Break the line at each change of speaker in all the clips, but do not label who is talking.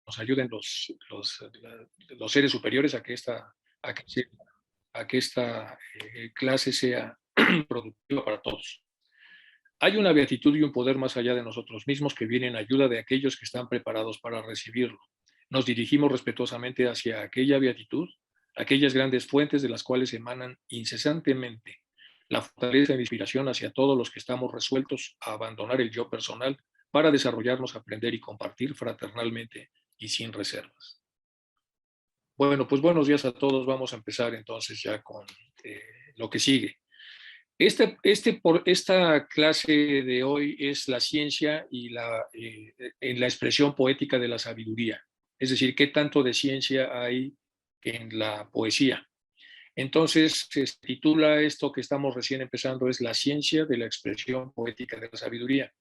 nos ayuden los seres superiores a que a que, a que esta clase sea productiva para todos. Hay una beatitud y un poder más allá de nosotros mismos que viene en ayuda de aquellos que están preparados para recibirlo. Nos dirigimos respetuosamente hacia aquella beatitud, aquellas grandes fuentes de las cuales emanan incesantemente la fortaleza e inspiración hacia todos los que estamos resueltos a abandonar el yo personal para desarrollarnos, aprender y compartir fraternalmente y sin reservas. Bueno, pues buenos días a todos. Vamos a empezar entonces ya con lo que sigue. Esta clase de hoy es la ciencia y en la expresión poética de la sabiduría. Es decir, qué tanto de ciencia hay en la poesía. Entonces, se titula esto que estamos recién empezando, es la ciencia de la expresión poética de la sabiduría.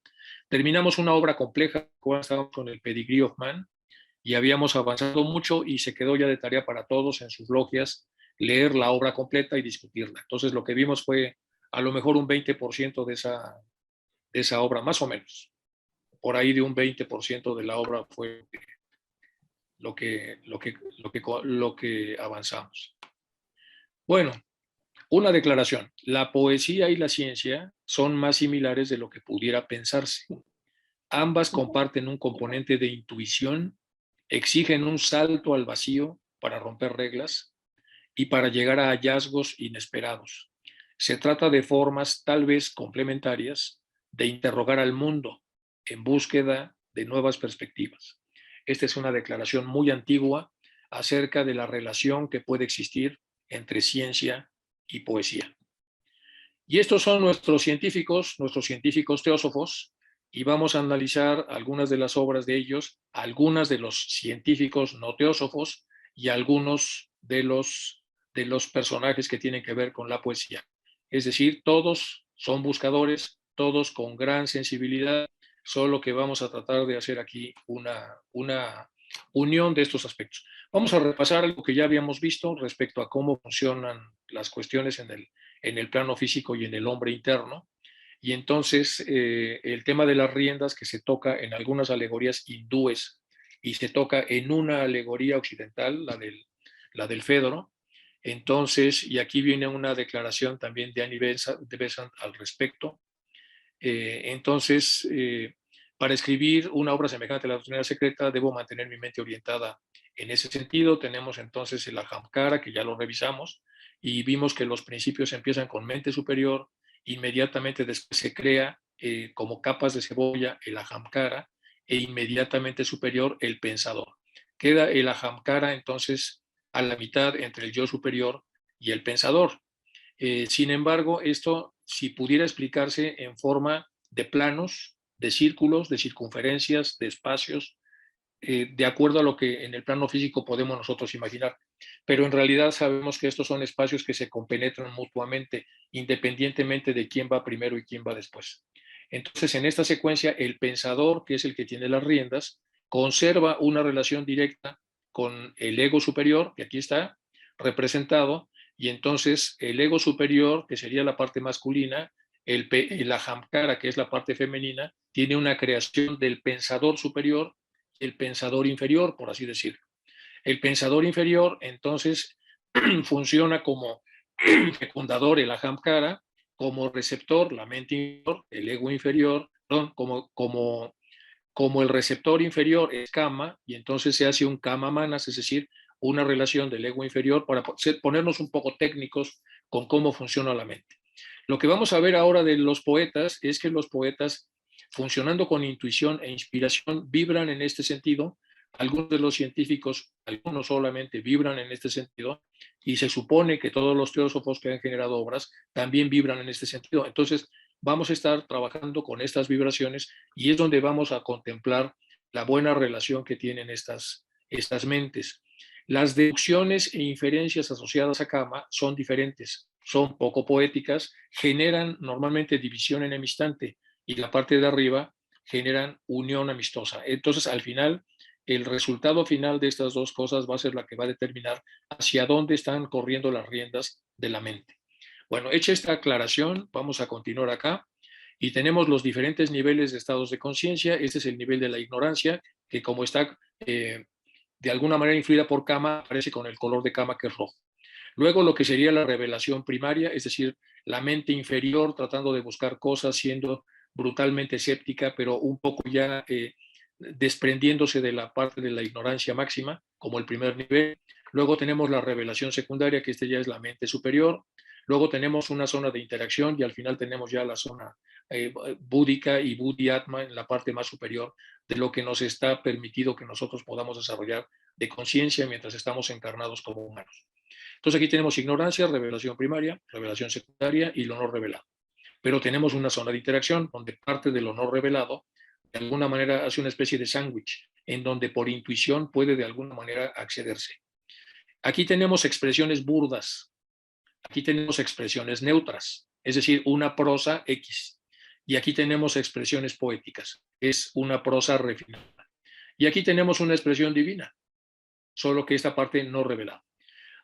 Terminamos una obra compleja, estábamos con el Pedigrí of Man, y habíamos avanzado mucho y se quedó ya de tarea para todos en sus logias leer la obra completa y discutirla. Entonces, lo que vimos fue a lo mejor un 20% de esa obra, más o menos. Por ahí de un 20% de la obra fue lo que avanzamos. Bueno, una declaración. La poesía y la ciencia son más similares de lo que pudiera pensarse. Ambas comparten un componente de intuición, exigen un salto al vacío para romper reglas y para llegar a hallazgos inesperados. Se trata de formas tal vez complementarias de interrogar al mundo en búsqueda de nuevas perspectivas. Esta es una declaración muy antigua acerca de la relación que puede existir entre ciencia y poesía. Y estos son nuestros científicos teósofos, y vamos a analizar algunas de las obras de ellos, algunas de los científicos no teósofos y algunos de los personajes que tienen que ver con la poesía. Es decir, todos son buscadores, todos con gran sensibilidad, solo que vamos a tratar de hacer aquí una unión de estos aspectos. Vamos a repasar algo que ya habíamos visto respecto a cómo funcionan las cuestiones en el plano físico y en el hombre interno. Y entonces el tema de las riendas que se toca en algunas alegorías hindúes y se toca en una alegoría occidental, la del Fedro. Entonces, y aquí viene una declaración también de Annie Besant al respecto. Entonces, para escribir una obra semejante a la doctrina secreta, debo mantener mi mente orientada en ese sentido. Tenemos entonces el Ahamkara, que ya lo revisamos, y vimos que los principios empiezan con mente superior, inmediatamente después se crea como capas de cebolla el Ahamkara, e inmediatamente superior el pensador. Queda el Ahamkara entonces a la mitad entre el yo superior y el pensador. Sin embargo, esto, si pudiera explicarse en forma de planos, de círculos, de circunferencias, de espacios, de acuerdo a lo que en el plano físico podemos nosotros imaginar. Pero en realidad sabemos que estos son espacios que se compenetran mutuamente, independientemente de quién va primero y quién va después. Entonces, en esta secuencia, el pensador, que es el que tiene las riendas, conserva una relación directa con el ego superior, que aquí está representado, y entonces el ego superior, que sería la parte masculina, el ahamkara, que es la parte femenina, tiene una creación del pensador superior, el pensador inferior, por así decirlo. El pensador inferior, entonces, funciona como fecundador, el ahamkara, como receptor, la mente inferior, el ego inferior, perdón, como el receptor inferior es kama, y entonces se hace un kama manas, es decir, una relación del ego inferior para ponernos un poco técnicos con cómo funciona la mente. Lo que vamos a ver ahora de los poetas es que los poetas, funcionando con intuición e inspiración, vibran en este sentido. Algunos de los científicos, algunos solamente vibran en este sentido, y se supone que todos los teósofos que han generado obras también vibran en este sentido. Entonces, vamos a estar trabajando con estas vibraciones y es donde vamos a contemplar la buena relación que tienen estas mentes. Las deducciones e inferencias asociadas a Kama son diferentes, son poco poéticas, generan normalmente división enemistante, y la parte de arriba generan unión amistosa. Entonces, al final, el resultado final de estas dos cosas va a ser la que va a determinar hacia dónde están corriendo las riendas de la mente. Bueno, hecha esta aclaración, vamos a continuar acá. Y tenemos los diferentes niveles de estados de conciencia. Este es el nivel de la ignorancia, que como está de alguna manera influida por Kama, aparece con el color de Kama, que es rojo. Luego lo que sería la revelación primaria, es decir, la mente inferior tratando de buscar cosas, siendo brutalmente escéptica, pero un poco ya desprendiéndose de la parte de la ignorancia máxima, como el primer nivel. Luego tenemos la revelación secundaria, que este ya es la mente superior. Luego tenemos una zona de interacción y al final tenemos ya la zona búdica y buddhi-atma en la parte más superior de lo que nos está permitido que nosotros podamos desarrollar de conciencia mientras estamos encarnados como humanos. Entonces aquí tenemos ignorancia, revelación primaria, revelación secundaria y lo no revelado. Pero tenemos una zona de interacción donde parte de lo no revelado de alguna manera hace una especie de sándwich en donde por intuición puede de alguna manera accederse. Aquí tenemos expresiones burdas, aquí tenemos expresiones neutras, es decir, una prosa X. Y aquí tenemos expresiones poéticas, es una prosa refinada. Y aquí tenemos una expresión divina, solo que esta parte no revelada.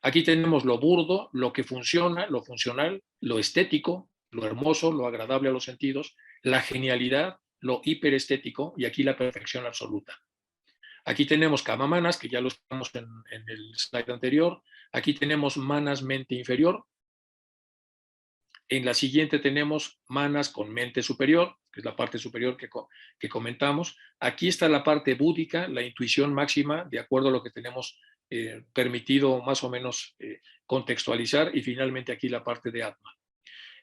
Aquí tenemos lo burdo, lo que funciona, lo funcional, lo estético, lo hermoso, lo agradable a los sentidos, la genialidad, lo hiperestético y aquí la perfección absoluta. Aquí tenemos Kama Manas, que ya lo estamos en el slide anterior. Aquí tenemos Manas, mente inferior. En la siguiente tenemos Manas con mente superior, que es la parte superior que comentamos. Aquí está la parte búdica, la intuición máxima, de acuerdo a lo que tenemos permitido más o menos contextualizar. Y finalmente aquí la parte de Atma.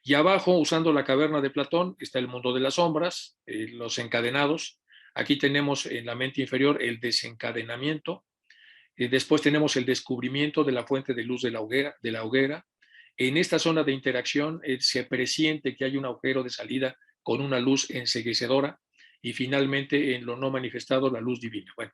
Y abajo, usando la caverna de Platón, está el mundo de las sombras, los encadenados. Aquí tenemos en la mente inferior el desencadenamiento. Después tenemos el descubrimiento de la fuente de luz de la hoguera. En esta zona de interacción se presiente que hay un agujero de salida con una luz enceguecedora. Y finalmente, en lo no manifestado, la luz divina. Bueno,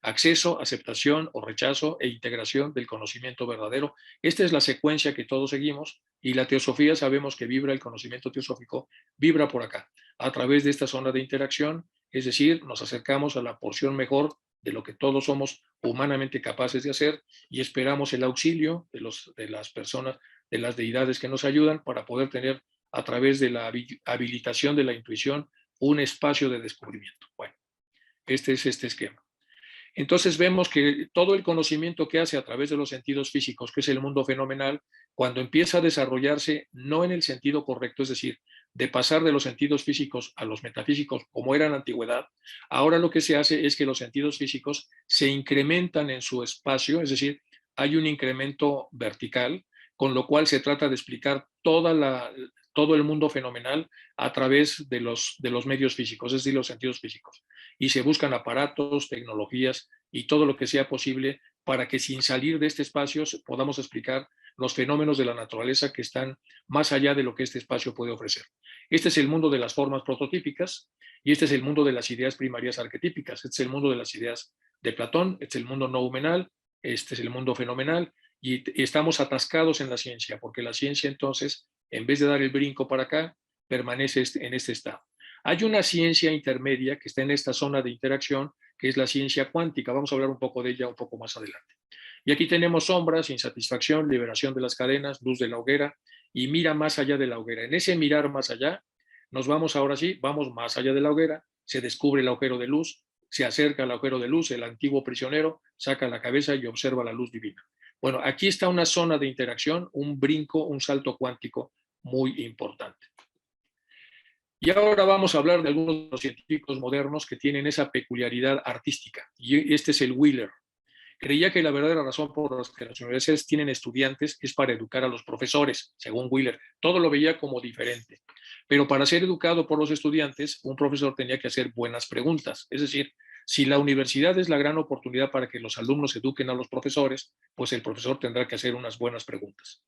acceso, aceptación o rechazo e integración del conocimiento verdadero. Esta es la secuencia que todos seguimos y la teosofía sabemos que vibra, el conocimiento teosófico vibra por acá, a través de esta zona de interacción, es decir, nos acercamos a la porción mejor de lo que todos somos humanamente capaces de hacer y esperamos el auxilio de las personas, de las deidades que nos ayudan para poder tener a través de la habilitación de la intuición un espacio de descubrimiento. Bueno, este es este esquema. Entonces vemos que todo el conocimiento que hace a través de los sentidos físicos, que es el mundo fenomenal, cuando empieza a desarrollarse no en el sentido correcto, es decir, de pasar de los sentidos físicos a los metafísicos como era en la antigüedad, ahora lo que se hace es que los sentidos físicos se incrementan en su espacio, es decir, hay un incremento vertical, con lo cual se trata de explicar todo el mundo fenomenal a través de los medios físicos, es decir, los sentidos físicos. Y se buscan aparatos, tecnologías y todo lo que sea posible para que sin salir de este espacio podamos explicar los fenómenos de la naturaleza que están más allá de lo que este espacio puede ofrecer. Este es el mundo de las formas prototípicas y este es el mundo de las ideas primarias arquetípicas. Este es el mundo de las ideas de Platón, este es el mundo no humenal, este es el mundo fenomenal y estamos atascados en la ciencia, porque la ciencia entonces, en vez de dar el brinco para acá, permanece en este estado. Hay una ciencia intermedia que está en esta zona de interacción, que es la ciencia cuántica. Vamos a hablar un poco de ella un poco más adelante. Y aquí tenemos sombras, insatisfacción, liberación de las cadenas, luz de la hoguera y mira más allá de la hoguera. En ese mirar más allá, nos vamos ahora sí, vamos más allá de la hoguera, se descubre el agujero de luz, se acerca al agujero de luz, el antiguo prisionero saca la cabeza y observa la luz divina. Bueno, aquí está una zona de interacción, un brinco, un salto cuántico muy importante. Y ahora vamos a hablar de algunos de los científicos modernos que tienen esa peculiaridad artística. Y este es el Wheeler. Creía que la verdadera razón por la que las universidades tienen estudiantes es para educar a los profesores, según Wheeler. Todo lo veía como diferente. Pero para ser educado por los estudiantes, un profesor tenía que hacer buenas preguntas. Es decir, si la universidad es la gran oportunidad para que los alumnos eduquen a los profesores, pues el profesor tendrá que hacer unas buenas preguntas.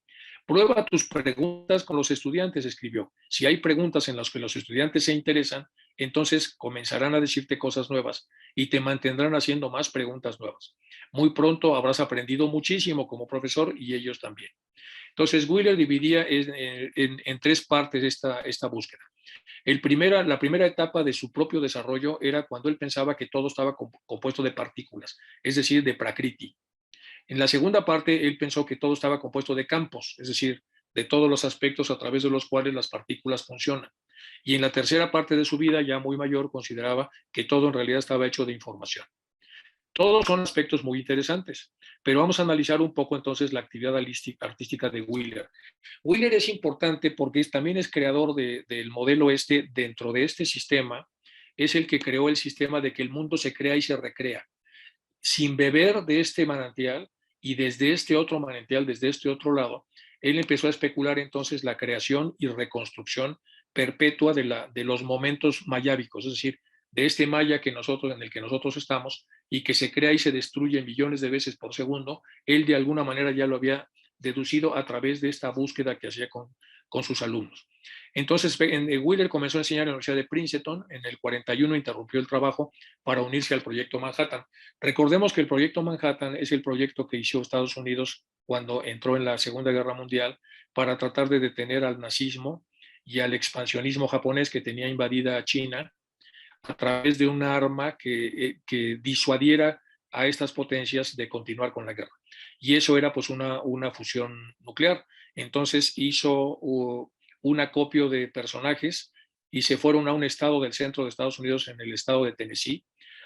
Prueba tus preguntas con los estudiantes, escribió. Si hay preguntas en las que los estudiantes se interesan, entonces comenzarán a decirte cosas nuevas y te mantendrán haciendo más preguntas nuevas. Muy pronto habrás aprendido muchísimo como profesor y ellos también. Entonces, Wheeler dividía en tres partes esta búsqueda. La primera etapa de su propio desarrollo era cuando él pensaba que todo estaba compuesto de partículas, es decir, de prakriti. En la segunda parte, él pensó que todo estaba compuesto de campos, es decir, de todos los aspectos a través de los cuales las partículas funcionan. Y en la tercera parte de su vida, ya muy mayor, consideraba que todo en realidad estaba hecho de información. Todos son aspectos muy interesantes, pero vamos a analizar un poco entonces la actividad artística de Wheeler. Wheeler es importante porque también es creador del modelo este. Dentro de este sistema, es el que creó el sistema de que el mundo se crea y se recrea, sin beber de este manantial, y desde este otro manantial, desde este otro lado, él empezó a especular entonces la creación y reconstrucción perpetua de los momentos mayábicos, es decir, de este maya en el que nosotros estamos y que se crea y se destruye millones de veces por segundo. Él de alguna manera ya lo había deducido a través de esta búsqueda que hacía con sus alumnos. Entonces, Wheeler comenzó a enseñar en la Universidad de Princeton. En el 41 interrumpió el trabajo para unirse al Proyecto Manhattan. Recordemos que el Proyecto Manhattan es el proyecto que hizo Estados Unidos cuando entró en la Segunda Guerra Mundial para tratar de detener al nazismo y al expansionismo japonés que tenía invadida a China, a través de un arma que disuadiera a estas potencias de continuar con la guerra. Y eso era pues una fusión nuclear. Entonces hizo un acopio de personajes y se fueron a un estado del centro de Estados Unidos, en el estado de Tennessee,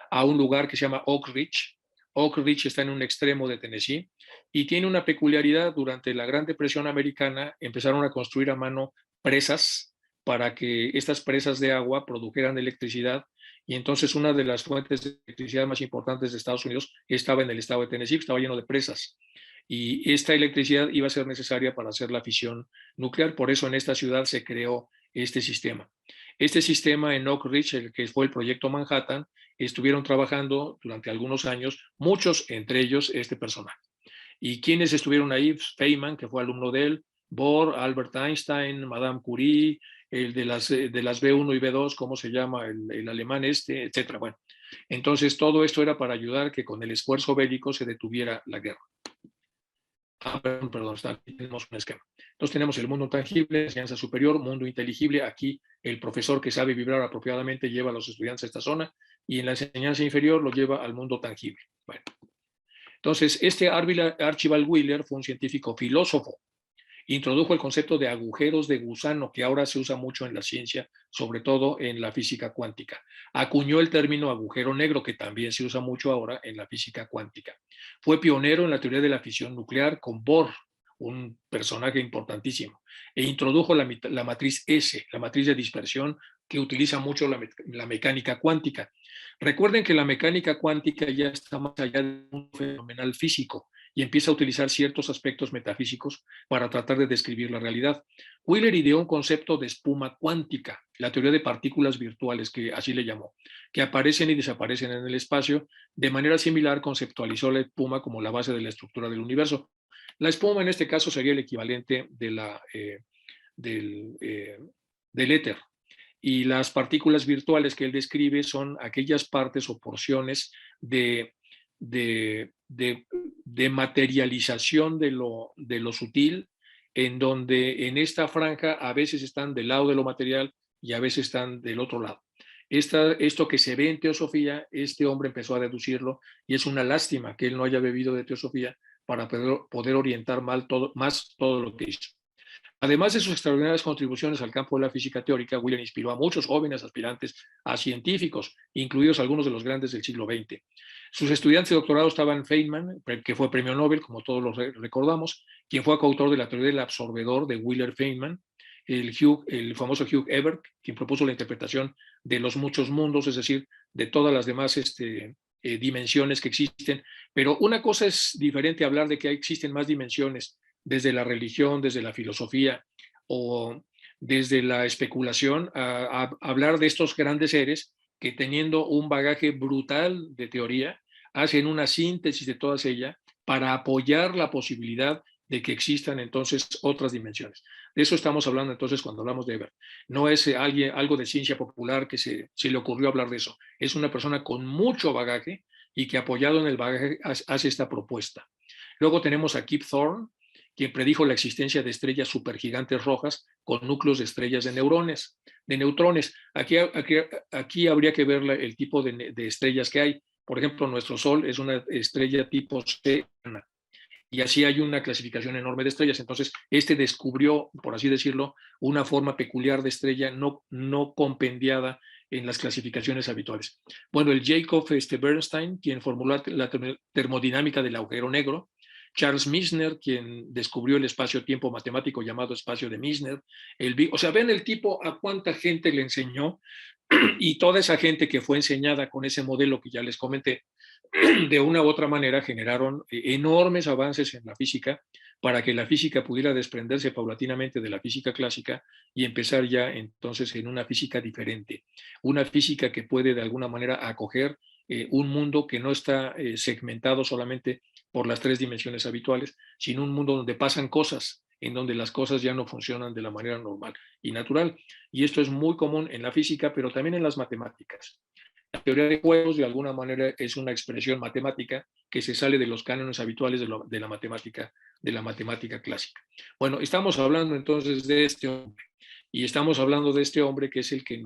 a un lugar que se llama Oak Ridge. Oak Ridge está en un extremo de Tennessee y tiene una peculiaridad. Durante la Gran Depresión americana empezaron a construir a mano presas para que estas presas de agua produjeran electricidad, y entonces una de las fuentes de electricidad más importantes de Estados Unidos estaba en el estado de Tennessee, estaba lleno de presas, y esta electricidad iba a ser necesaria para hacer la fisión nuclear. Por eso en esta ciudad se creó este sistema. Este sistema en Oak Ridge, el que fue el proyecto Manhattan, estuvieron trabajando durante algunos años, muchos, entre ellos este personaje. ¿Y quiénes estuvieron ahí? Feynman, que fue alumno de él, Bohr, Albert Einstein, Madame Curie, el de las B1 y B2, ¿cómo se llama? El alemán este, etcétera. Bueno, entonces todo esto era para ayudar que con el esfuerzo bélico se detuviera la guerra. Perdón, aquí tenemos un esquema. Entonces tenemos el mundo tangible, enseñanza superior, mundo inteligible. Aquí el profesor que sabe vibrar apropiadamente lleva a los estudiantes a esta zona, y en la enseñanza inferior lo lleva al mundo tangible. Bueno, entonces este Archibald Wheeler fue un científico filósofo. Introdujo el concepto de agujeros de gusano, que ahora se usa mucho en la ciencia, sobre todo en la física cuántica. Acuñó el término agujero negro, que también se usa mucho ahora en la física cuántica. Fue pionero en la teoría de la fisión nuclear con Bohr, un personaje importantísimo, e introdujo la matriz S, la matriz de dispersión, que utiliza mucho la mecánica cuántica. Recuerden que la mecánica cuántica ya está más allá de un fenomenal físico y empieza a utilizar ciertos aspectos metafísicos para tratar de describir la realidad. Wheeler ideó un concepto de espuma cuántica, la teoría de partículas virtuales, que así le llamó, que aparecen y desaparecen en el espacio. De manera similar, conceptualizó la espuma como la base de la estructura del universo. La espuma en este caso sería el equivalente del, del éter. Y las partículas virtuales que él describe son aquellas partes o porciones de, de, de, de materialización de lo sutil, en donde en esta franja a veces están del lado de lo material y a veces están del otro lado. Esto que se ve en teosofía, este hombre empezó a deducirlo, y es una lástima que él no haya bebido de teosofía para poder orientar más todo lo que hizo. Además de sus extraordinarias contribuciones al campo de la física teórica, Wheeler inspiró a muchos jóvenes aspirantes a científicos, incluidos algunos de los grandes del siglo XX. Sus estudiantes de doctorado estaban Feynman, que fue premio Nobel, como todos lo recordamos, quien fue coautor de la teoría del absorbedor de Wheeler-Feynman, el famoso Hugh Everett, quien propuso la interpretación de los muchos mundos, es decir, de todas las demás dimensiones que existen. Pero una cosa es diferente hablar de que existen más dimensiones desde la religión, desde la filosofía o desde la especulación, a hablar de estos grandes seres que, teniendo un bagaje brutal de teoría, hacen una síntesis de todas ellas para apoyar la posibilidad de que existan entonces otras dimensiones. De eso estamos hablando entonces cuando hablamos de Ebert. No es algo de ciencia popular que se le ocurrió hablar de eso. Es una persona con mucho bagaje y que, apoyado en el bagaje, hace esta propuesta. Luego tenemos a Kip Thorne, quien predijo la existencia de estrellas supergigantes rojas con núcleos de estrellas de neutrones. Aquí habría que ver el tipo de estrellas que hay. Por ejemplo, nuestro Sol es una estrella tipo C, y así hay una clasificación enorme de estrellas. Entonces, descubrió, por así decirlo, una forma peculiar de estrella no compendiada en las clasificaciones habituales. Bueno, el Jacob Bernstein, quien formuló la termodinámica del agujero negro, Charles Misner, quien descubrió el espacio-tiempo matemático llamado espacio de Misner, o sea, ven el tipo a cuánta gente le enseñó y toda esa gente que fue enseñada con ese modelo que ya les comenté, de una u otra manera generaron enormes avances en la física para que la física pudiera desprenderse paulatinamente de la física clásica y empezar ya entonces en una física diferente, una física que puede de alguna manera acoger un mundo que no está segmentado solamente por las 3 dimensiones habituales, sino un mundo donde pasan cosas, en donde las cosas ya no funcionan de la manera normal y natural. Y esto es muy común en la física, pero también en las matemáticas. La teoría de juegos, de alguna manera, es una expresión matemática que se sale de los cánones habituales de la matemática clásica. Bueno, estamos hablando entonces de este hombre, y estamos hablando de este hombre que es el que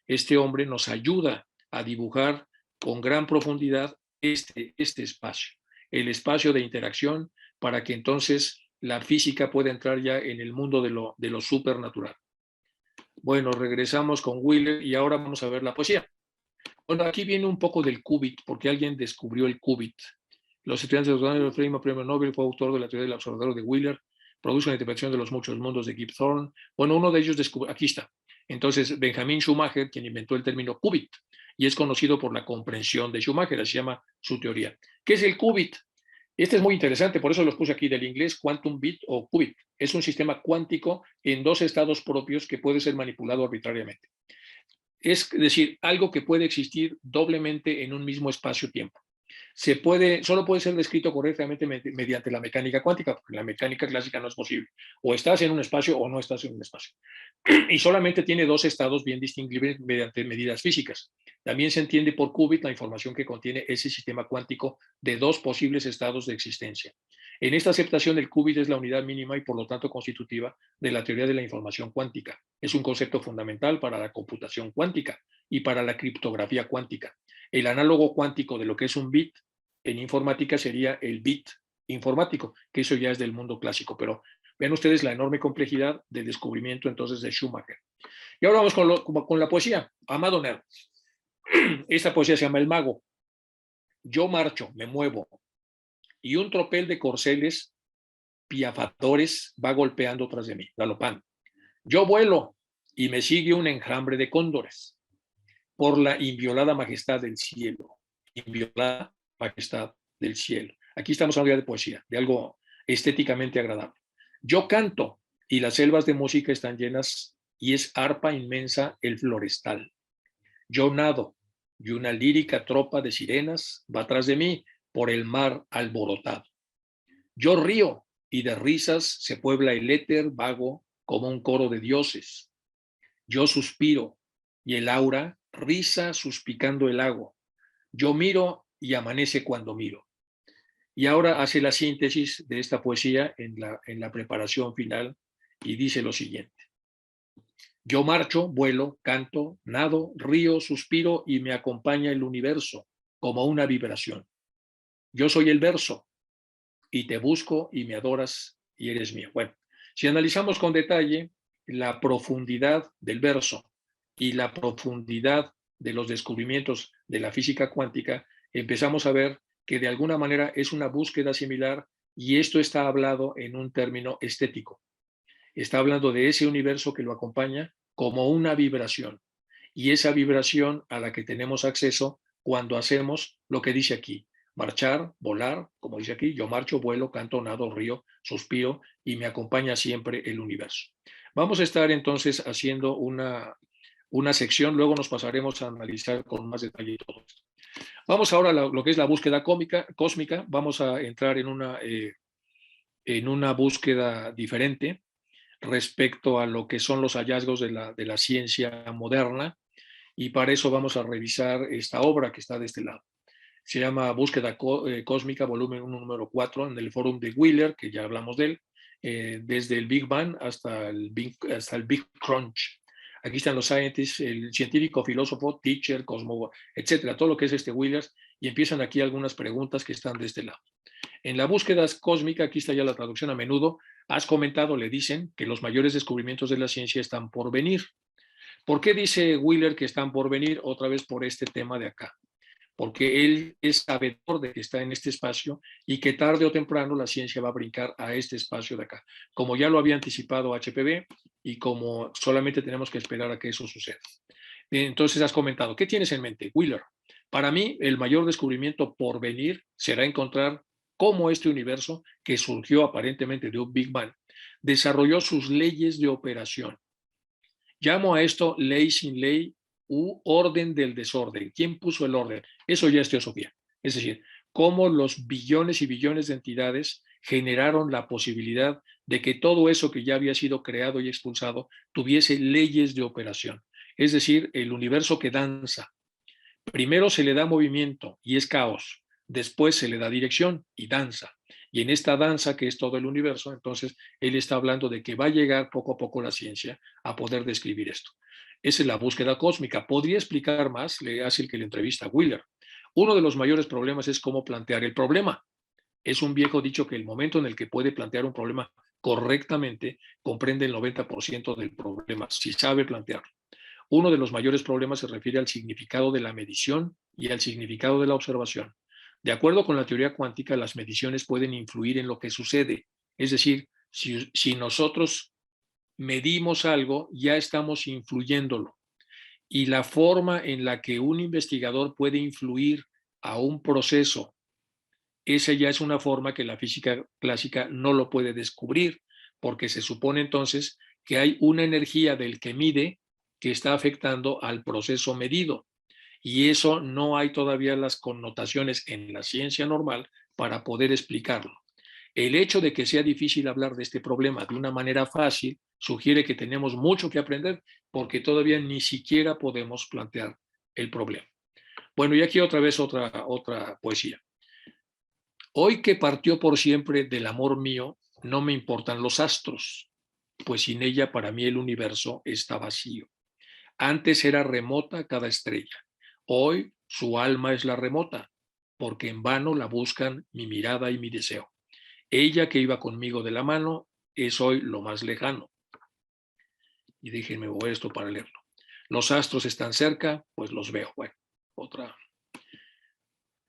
este hombre nos ayuda a dibujar con gran profundidad este espacio, el espacio de interacción, para que entonces la física pueda entrar ya en el mundo de lo supernatural. Bueno, regresamos con Wheeler y ahora vamos a ver la poesía. Bueno, aquí viene un poco del qubit, porque alguien descubrió el qubit. Los estudiantes de los premio Nobel, fue autor de la teoría del observador de Wheeler, produce una interpretación de los muchos mundos de Kip Thorne. Bueno, uno de ellos descubrió, aquí está. Entonces, Benjamin Schumacher, quien inventó el término qubit, y es conocido por la comprensión de Schumacher, así se llama su teoría. ¿Qué es el qubit? Este es muy interesante, por eso los puse aquí del inglés, quantum bit o qubit. Es un sistema cuántico en 2 estados propios que puede ser manipulado arbitrariamente. Es decir, algo que puede existir doblemente en un mismo espacio-tiempo. Solo puede ser descrito correctamente mediante la mecánica cuántica, porque la mecánica clásica no es posible. O estás en un espacio o no estás en un espacio. Y solamente tiene 2 estados bien distinguibles mediante medidas físicas. También se entiende por qubit la información que contiene ese sistema cuántico de 2 posibles estados de existencia. En esta aceptación, el qubit es la unidad mínima y por lo tanto constitutiva de la teoría de la información cuántica. Es un concepto fundamental para la computación cuántica y para la criptografía cuántica. El análogo cuántico de lo que es un bit en informática sería el bit informático, que eso ya es del mundo clásico, pero vean ustedes la enorme complejidad del descubrimiento entonces de Schumacher. Y ahora vamos con la poesía. Amado Nervo. Esta poesía se llama El Mago. Yo marcho, me muevo, y un tropel de corceles piafadores va golpeando tras de mí, galopando. Yo vuelo y me sigue un enjambre de cóndores por la inviolada majestad del cielo. Inviolada majestad del cielo. Aquí estamos hablando de poesía, de algo estéticamente agradable. Yo canto y las selvas de música están llenas y es arpa inmensa el florestal. Yo nado y una lírica tropa de sirenas va tras de mí por el mar alborotado. Yo río y de risas se puebla el éter vago como un coro de dioses. Yo suspiro y el aura riza suspicando el lago. Yo miro y amanece cuando miro. Y ahora hace la síntesis de esta poesía en la preparación final y dice lo siguiente. Yo marcho, vuelo, canto, nado, río, suspiro y me acompaña el universo como una vibración. Yo soy el verso y te busco y me adoras y eres mío. Bueno, si analizamos con detalle la profundidad del verso y la profundidad de los descubrimientos de la física cuántica, empezamos a ver que de alguna manera es una búsqueda similar y esto está hablado en un término estético. Está hablando de ese universo que lo acompaña como una vibración y esa vibración a la que tenemos acceso cuando hacemos lo que dice aquí, marchar, volar, como dice aquí, yo marcho, vuelo, canto, nado, río, suspiro y me acompaña siempre el universo. Vamos a estar entonces haciendo una sección, luego nos pasaremos a analizar con más detalle todo esto. Vamos ahora a lo que es la búsqueda cósmica, vamos a entrar en una búsqueda diferente respecto a lo que son los hallazgos de la ciencia moderna, y para eso vamos a revisar esta obra que está de este lado. Se llama Búsqueda Cósmica, volumen 1, número 4, en el fórum de Wheeler, que ya hablamos de él, desde el Big Bang hasta el Big Crunch. Aquí están los scientists, el científico, filósofo, teacher, cosmólogo, etcétera, todo lo que es este Wheeler, y empiezan aquí algunas preguntas que están de este lado. En la búsqueda cósmica, aquí está ya la traducción a menudo, has comentado, le dicen, que los mayores descubrimientos de la ciencia están por venir. ¿Por qué dice Wheeler que están por venir? Otra vez por este tema de acá. Porque él es sabedor de que está en este espacio y que tarde o temprano la ciencia va a brincar a este espacio de acá. Como ya lo había anticipado HPV y como solamente tenemos que esperar a que eso suceda. Entonces has comentado, ¿qué tienes en mente, Wheeler? Para mí, el mayor descubrimiento por venir será encontrar cómo este universo, que surgió aparentemente de un Big Bang, desarrolló sus leyes de operación. Llamo a esto ley sin ley u orden del desorden. ¿Quién puso el orden? Eso ya es teosofía. Es decir, cómo los billones y billones de entidades generaron la posibilidad de que todo eso que ya había sido creado y expulsado tuviese leyes de operación. Es decir, el universo que danza. Primero se le da movimiento y es caos. Después se le da dirección y danza. Y en esta danza, que es todo el universo, entonces él está hablando de que va a llegar poco a poco la ciencia a poder describir esto. Esa es la búsqueda cósmica. ¿Podría explicar más? Le hace el que le entrevista a Wheeler. Uno de los mayores problemas es cómo plantear el problema. Es un viejo dicho que el momento en el que puede plantear un problema correctamente comprende el 90% del problema, si sabe plantearlo. Uno de los mayores problemas se refiere al significado de la medición y al significado de la observación. De acuerdo con la teoría cuántica, las mediciones pueden influir en lo que sucede. Es decir, si nosotros medimos algo, ya estamos influyéndolo. Y la forma en la que un investigador puede influir a un proceso, esa ya es una forma que la física clásica no lo puede descubrir, porque se supone entonces que hay una energía del que mide que está afectando al proceso medido. Y eso no hay todavía las connotaciones en la ciencia normal para poder explicarlo. El hecho de que sea difícil hablar de este problema de una manera fácil sugiere que tenemos mucho que aprender porque todavía ni siquiera podemos plantear el problema. Bueno, y aquí otra vez otra poesía. Hoy que partió por siempre del amor mío, no me importan los astros, pues sin ella para mí el universo está vacío. Antes era remota cada estrella, hoy su alma es la remota, porque en vano la buscan mi mirada y mi deseo. Ella que iba conmigo de la mano es hoy lo más lejano. Y déjenme mover esto para leerlo. Los astros están cerca, pues los veo. Bueno, otra.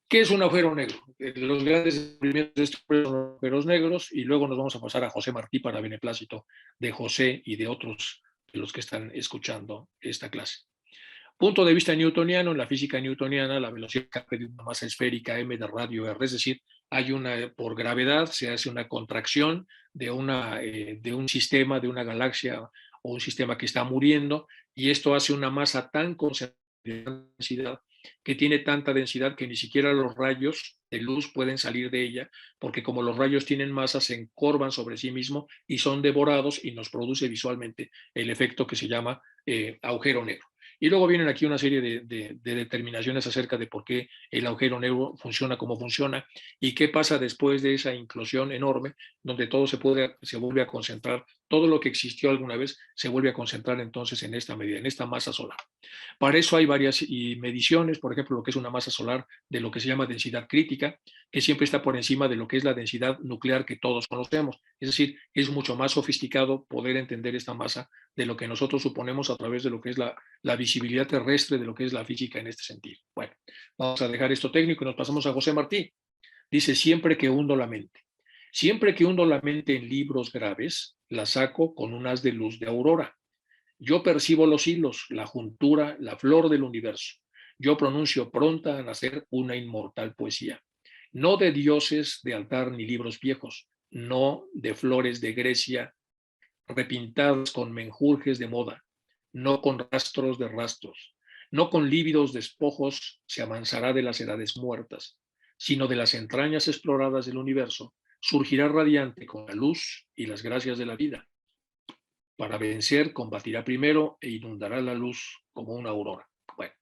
¿Qué es un agujero negro? Los grandes descubrimientos de estos son agujeros negros y luego nos vamos a pasar a José Martí para beneplácito de José y de otros de los que están escuchando esta clase. Punto de vista newtoniano, en la física newtoniana, la velocidad de una masa esférica m de radio r, es decir, hay una, por gravedad se hace una contracción de un sistema, de una galaxia o un sistema que está muriendo, y esto hace una masa tan concentrada de densidad que tiene tanta densidad que ni siquiera los rayos de luz pueden salir de ella, porque como los rayos tienen masa, se encorvan sobre sí mismos y son devorados y nos produce visualmente el efecto que se llama agujero negro. Y luego vienen aquí una serie de determinaciones acerca de por qué el agujero negro funciona como funciona y qué pasa después de esa inclusión enorme, donde todo se vuelve a concentrar, todo lo que existió alguna vez se vuelve a concentrar entonces en esta medida, en esta masa solar. Para eso hay varias mediciones, por ejemplo, lo que es una masa solar de lo que se llama densidad crítica, que siempre está por encima de lo que es la densidad nuclear que todos conocemos. Es decir, es mucho más sofisticado poder entender esta masa de lo que nosotros suponemos a través de lo que es la visibilidad terrestre de lo que es la física en este sentido. Bueno, vamos a dejar esto técnico y nos pasamos a José Martí. Dice, siempre que hundo la mente. Siempre que hundo la mente en libros graves, la saco con un haz de luz de aurora. Yo percibo los hilos, la juntura, la flor del universo. Yo pronuncio pronta a nacer una inmortal poesía. No de dioses de altar ni libros viejos, no de flores de Grecia repintadas con menjurjes de moda, no con rastros de rastros, no con lívidos despojos se amansará de las edades muertas, sino de las entrañas exploradas del universo, surgirá radiante con la luz y las gracias de la vida. Para vencer, combatirá primero e inundará la luz como una aurora. Bueno,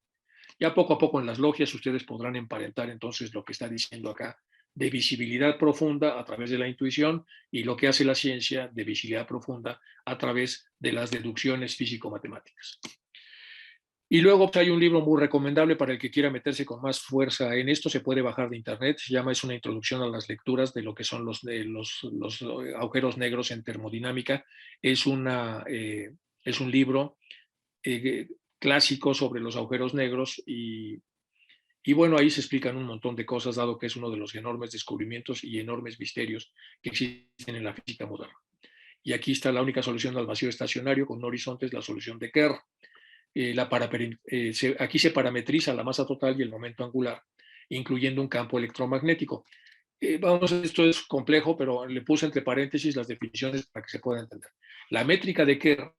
ya poco a poco en las logias ustedes podrán emparentar entonces lo que está diciendo acá de visibilidad profunda a través de la intuición y lo que hace la ciencia de visibilidad profunda a través de las deducciones físico-matemáticas. Y luego hay un libro muy recomendable para el que quiera meterse con más fuerza en esto, se puede bajar de internet, se llama, es una introducción a las lecturas de lo que son los agujeros negros en termodinámica. Es un libro clásico sobre los agujeros negros y bueno, ahí se explican un montón de cosas, dado que es uno de los enormes descubrimientos y enormes misterios que existen en la física moderna. Y aquí está la única solución al vacío estacionario con un horizonte, es la solución de Kerr. Aquí se parametriza la masa total y el momento angular, incluyendo un campo electromagnético. Esto es complejo, pero le puse entre paréntesis las definiciones para que se pueda entender. La métrica de Kerr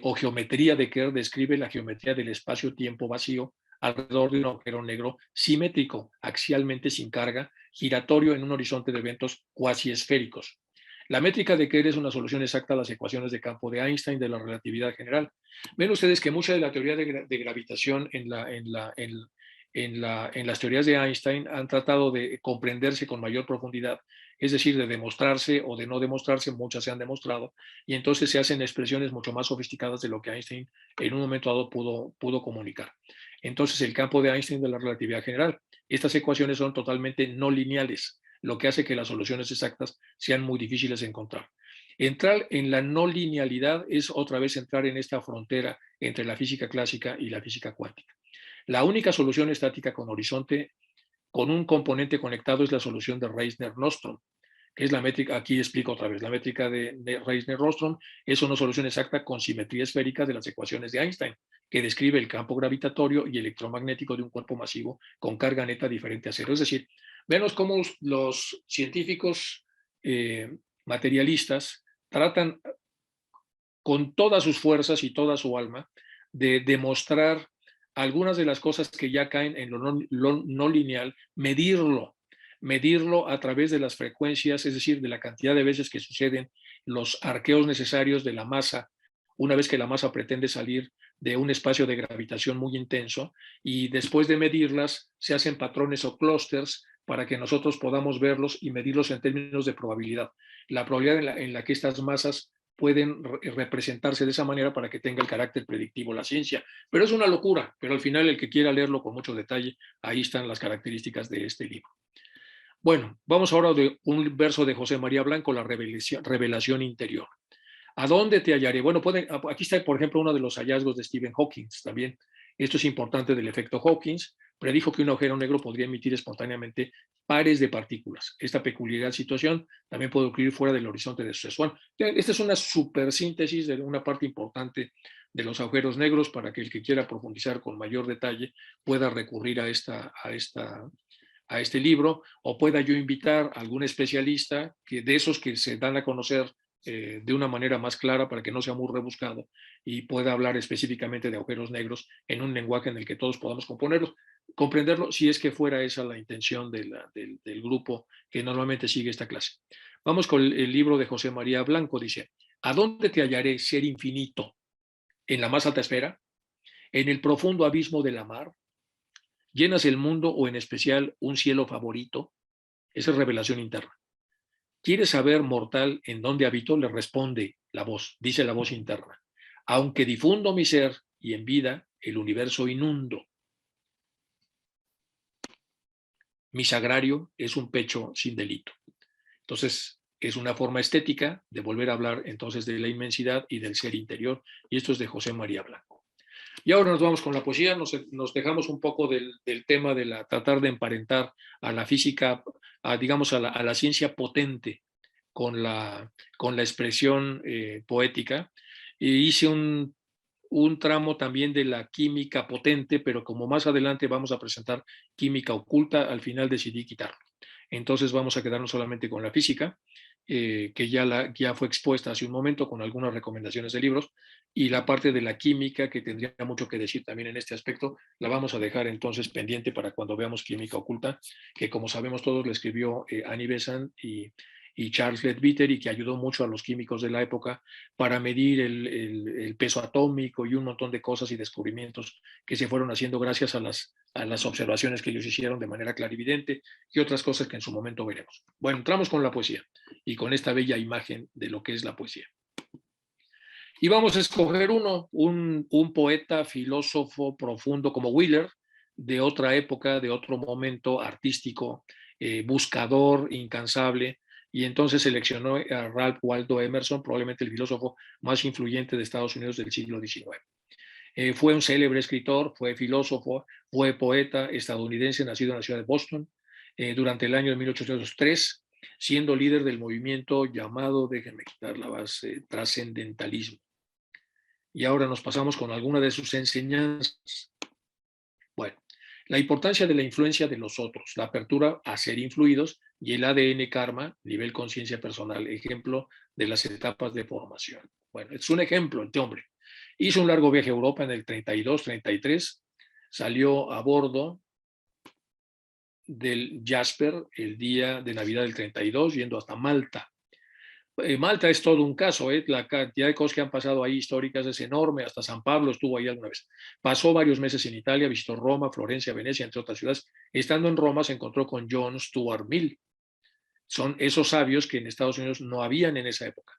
o geometría de Kerr describe la geometría del espacio-tiempo vacío alrededor de un agujero negro simétrico, axialmente sin carga, giratorio en un horizonte de eventos cuasi esféricos. La métrica de Kerr es una solución exacta a las ecuaciones de campo de Einstein de la relatividad general. Ven ustedes que mucha de la teoría de gravitación en las teorías de Einstein han tratado de comprenderse con mayor profundidad, es decir, de demostrarse o de no demostrarse, muchas se han demostrado, y entonces se hacen expresiones mucho más sofisticadas de lo que Einstein en un momento dado pudo comunicar. Entonces, el campo de Einstein de la relatividad general, estas ecuaciones son totalmente no lineales, lo que hace que las soluciones exactas sean muy difíciles de encontrar. Entrar en la no linealidad es otra vez entrar en esta frontera entre la física clásica y la física cuántica. La única solución estática con horizonte con un componente conectado es la solución de Reissner-Nostrom, que es la métrica, aquí explico otra vez, la métrica de Reissner-Nostrom es una solución exacta con simetría esférica de las ecuaciones de Einstein, que describe el campo gravitatorio y electromagnético de un cuerpo masivo con carga neta diferente a cero. Es decir, vemos cómo los científicos materialistas tratan con todas sus fuerzas y toda su alma de demostrar algunas de las cosas que ya caen en lo no lineal, medirlo a través de las frecuencias, es decir, de la cantidad de veces que suceden los arqueos necesarios de la masa, una vez que la masa pretende salir de un espacio de gravitación muy intenso, y después de medirlas se hacen patrones o clústeres para que nosotros podamos verlos y medirlos en términos de probabilidad. La probabilidad en la que estas masas pueden representarse de esa manera para que tenga el carácter predictivo la ciencia. Pero es una locura, pero al final el que quiera leerlo con mucho detalle, ahí están las características de este libro. Bueno, vamos ahora de un verso de José María Blanco, la revelación interior. ¿A dónde te hallaré? Bueno, aquí está, por ejemplo, uno de los hallazgos de Stephen Hawking también. Esto es importante del efecto Hawking. Predijo que un agujero negro podría emitir espontáneamente pares de partículas. Esta peculiar situación también puede ocurrir fuera del horizonte de suceso. Bueno, esta es una supersíntesis de una parte importante de los agujeros negros para que el que quiera profundizar con mayor detalle pueda recurrir a este libro, o pueda yo invitar a algún especialista de esos que se dan a conocer de una manera más clara para que no sea muy rebuscado y pueda hablar específicamente de agujeros negros en un lenguaje en el que todos podamos comprenderlo, si es que fuera esa la intención del grupo que normalmente sigue esta clase. Vamos con el libro de José María Blanco, dice: ¿a dónde te hallaré, ser infinito? ¿En la más alta esfera? ¿En el profundo abismo de la mar? ¿Llenas el mundo o en especial un cielo favorito? Esa es revelación interna. ¿Quieres saber, mortal, en dónde habito? Le responde la voz, dice la voz interna. Aunque difundo mi ser y en vida el universo inundo, mi sagrario es un pecho sin delito. Entonces, es una forma estética de volver a hablar entonces de la inmensidad y del ser interior, y esto es de José María Blanco. Y ahora nos vamos con la poesía, nos dejamos un poco del tema de tratar de emparentar a la física, digamos a la ciencia potente con la expresión poética. Hice un tramo también de la química potente, pero como más adelante vamos a presentar química oculta, al final decidí quitarlo. Entonces vamos a quedarnos solamente con la física, que ya fue expuesta hace un momento con algunas recomendaciones de libros, y la parte de la química, que tendría mucho que decir también en este aspecto, la vamos a dejar entonces pendiente para cuando veamos química oculta, que como sabemos todos le escribió Annie Besant y Charles Leadbeater, y que ayudó mucho a los químicos de la época para medir el peso atómico y un montón de cosas y descubrimientos que se fueron haciendo gracias a las observaciones que ellos hicieron de manera clarividente y otras cosas que en su momento veremos. Bueno, entramos con la poesía y con esta bella imagen de lo que es la poesía. Y vamos a escoger un poeta, filósofo profundo como Wheeler, de otra época, de otro momento artístico, buscador, incansable, y entonces seleccionó a Ralph Waldo Emerson, probablemente el filósofo más influyente de Estados Unidos del siglo XIX. Fue un célebre escritor, fue filósofo, fue poeta estadounidense nacido en la ciudad de Boston durante el año de 1803, siendo líder del movimiento llamado, déjenme quitar la base, trascendentalismo. Y ahora nos pasamos con alguna de sus enseñanzas. Bueno, la importancia de la influencia de los otros, la apertura a ser influidos y el ADN karma, nivel conciencia personal, ejemplo de las etapas de formación. Bueno, es un ejemplo este hombre. Hizo un largo viaje a Europa en el 32, 33, salió a bordo del Jasper el día de Navidad del 32, yendo hasta Malta. Malta es todo un caso, la cantidad de cosas que han pasado ahí históricas es enorme, hasta San Pablo estuvo ahí alguna vez. Pasó varios meses en Italia, visitó Roma, Florencia, Venecia, entre otras ciudades. Estando en Roma se encontró con John Stuart Mill. Son esos sabios que en Estados Unidos no habían en esa época,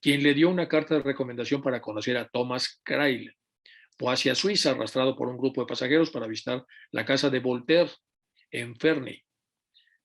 quien le dio una carta de recomendación para conocer a Thomas Crail. Fue hacia Suiza, arrastrado por un grupo de pasajeros para visitar la casa de Voltaire en Ferney.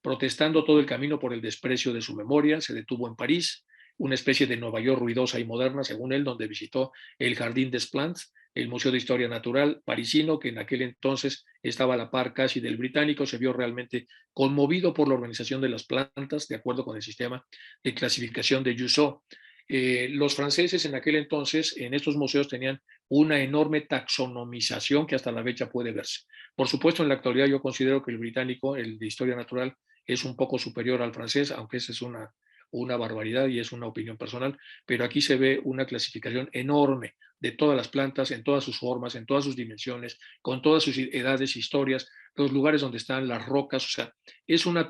Protestando todo el camino por el desprecio de su memoria, se detuvo en París, una especie de Nueva York ruidosa y moderna, según él, donde visitó el Jardín des Plantes, el Museo de Historia Natural parisino, que en aquel entonces estaba a la par casi del británico. Se vio realmente conmovido por la organización de las plantas, de acuerdo con el sistema de clasificación de Jussot. Los franceses en aquel entonces, en estos museos, tenían una enorme taxonomización que hasta la fecha puede verse. Por supuesto, en la actualidad yo considero que el británico, el de historia natural, es un poco superior al francés, aunque esa es una barbaridad y es una opinión personal, pero aquí se ve una clasificación enorme de todas las plantas, en todas sus formas, en todas sus dimensiones, con todas sus edades, historias, los lugares donde están las rocas, o sea, es una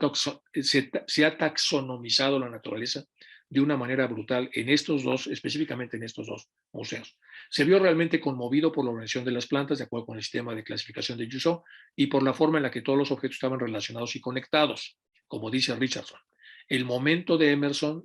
se ha taxonomizado la naturaleza de una manera brutal en estos dos, específicamente en estos dos museos. Se vio realmente conmovido por la organización de las plantas, de acuerdo con el sistema de clasificación de Jussot, y por la forma en la que todos los objetos estaban relacionados y conectados, como dice Richardson. El momento de Emerson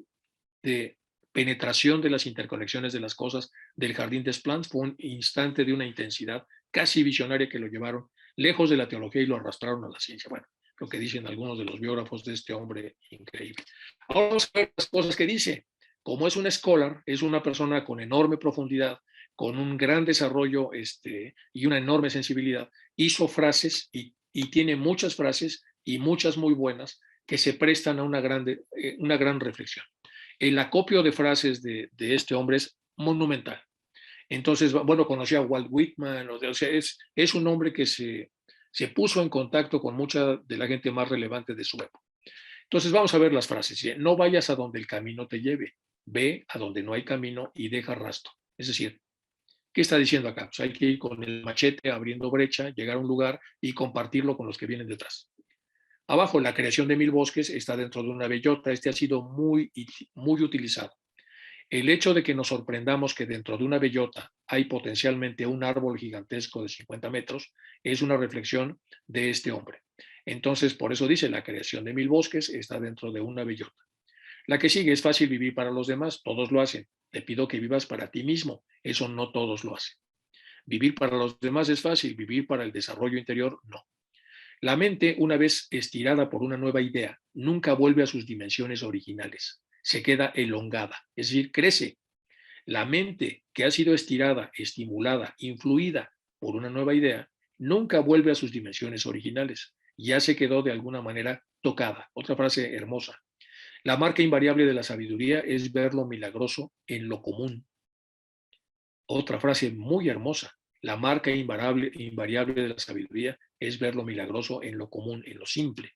de penetración de las interconexiones de las cosas del Jardín des Plantes fue un instante de una intensidad casi visionaria que lo llevaron lejos de la teología y lo arrastraron a la ciencia. Bueno, lo que dicen algunos de los biógrafos de este hombre increíble. Ahora vamos a ver las cosas que dice. Como es un scholar, es una persona con enorme profundidad, con un gran desarrollo y una enorme sensibilidad, hizo frases y tiene muchas frases y muchas muy buenas que se prestan a una gran reflexión. El acopio de frases de este hombre es monumental. Entonces, bueno, conocí a Walt Whitman, o sea, es un hombre que se puso en contacto con mucha de la gente más relevante de su época. Entonces, vamos a ver las frases. No vayas a donde el camino te lleve, ve a donde no hay camino y deja rastro. Es decir, ¿qué está diciendo acá? Pues hay que ir con el machete abriendo brecha, llegar a un lugar y compartirlo con los que vienen detrás. Abajo, la creación de 1000 bosques está dentro de una bellota. Este ha sido muy utilizado. El hecho de que nos sorprendamos que dentro de una bellota hay potencialmente un árbol gigantesco de 50 metros es una reflexión de este hombre. Entonces, por eso dice, la creación de 1000 bosques está dentro de una bellota. La que sigue, es fácil vivir para los demás, todos lo hacen. Te pido que vivas para ti mismo, eso no todos lo hacen. Vivir para los demás es fácil, vivir para el desarrollo interior no. La mente, una vez estirada por una nueva idea, nunca vuelve a sus dimensiones originales. Se queda elongada, es decir, crece. La mente que ha sido estirada, estimulada, influida por una nueva idea, nunca vuelve a sus dimensiones originales. Ya se quedó de alguna manera tocada. Otra frase hermosa. La marca invariable de la sabiduría es ver lo milagroso en lo común. Otra frase muy hermosa. La marca invariable de la sabiduría es ver lo milagroso en lo común, en lo simple.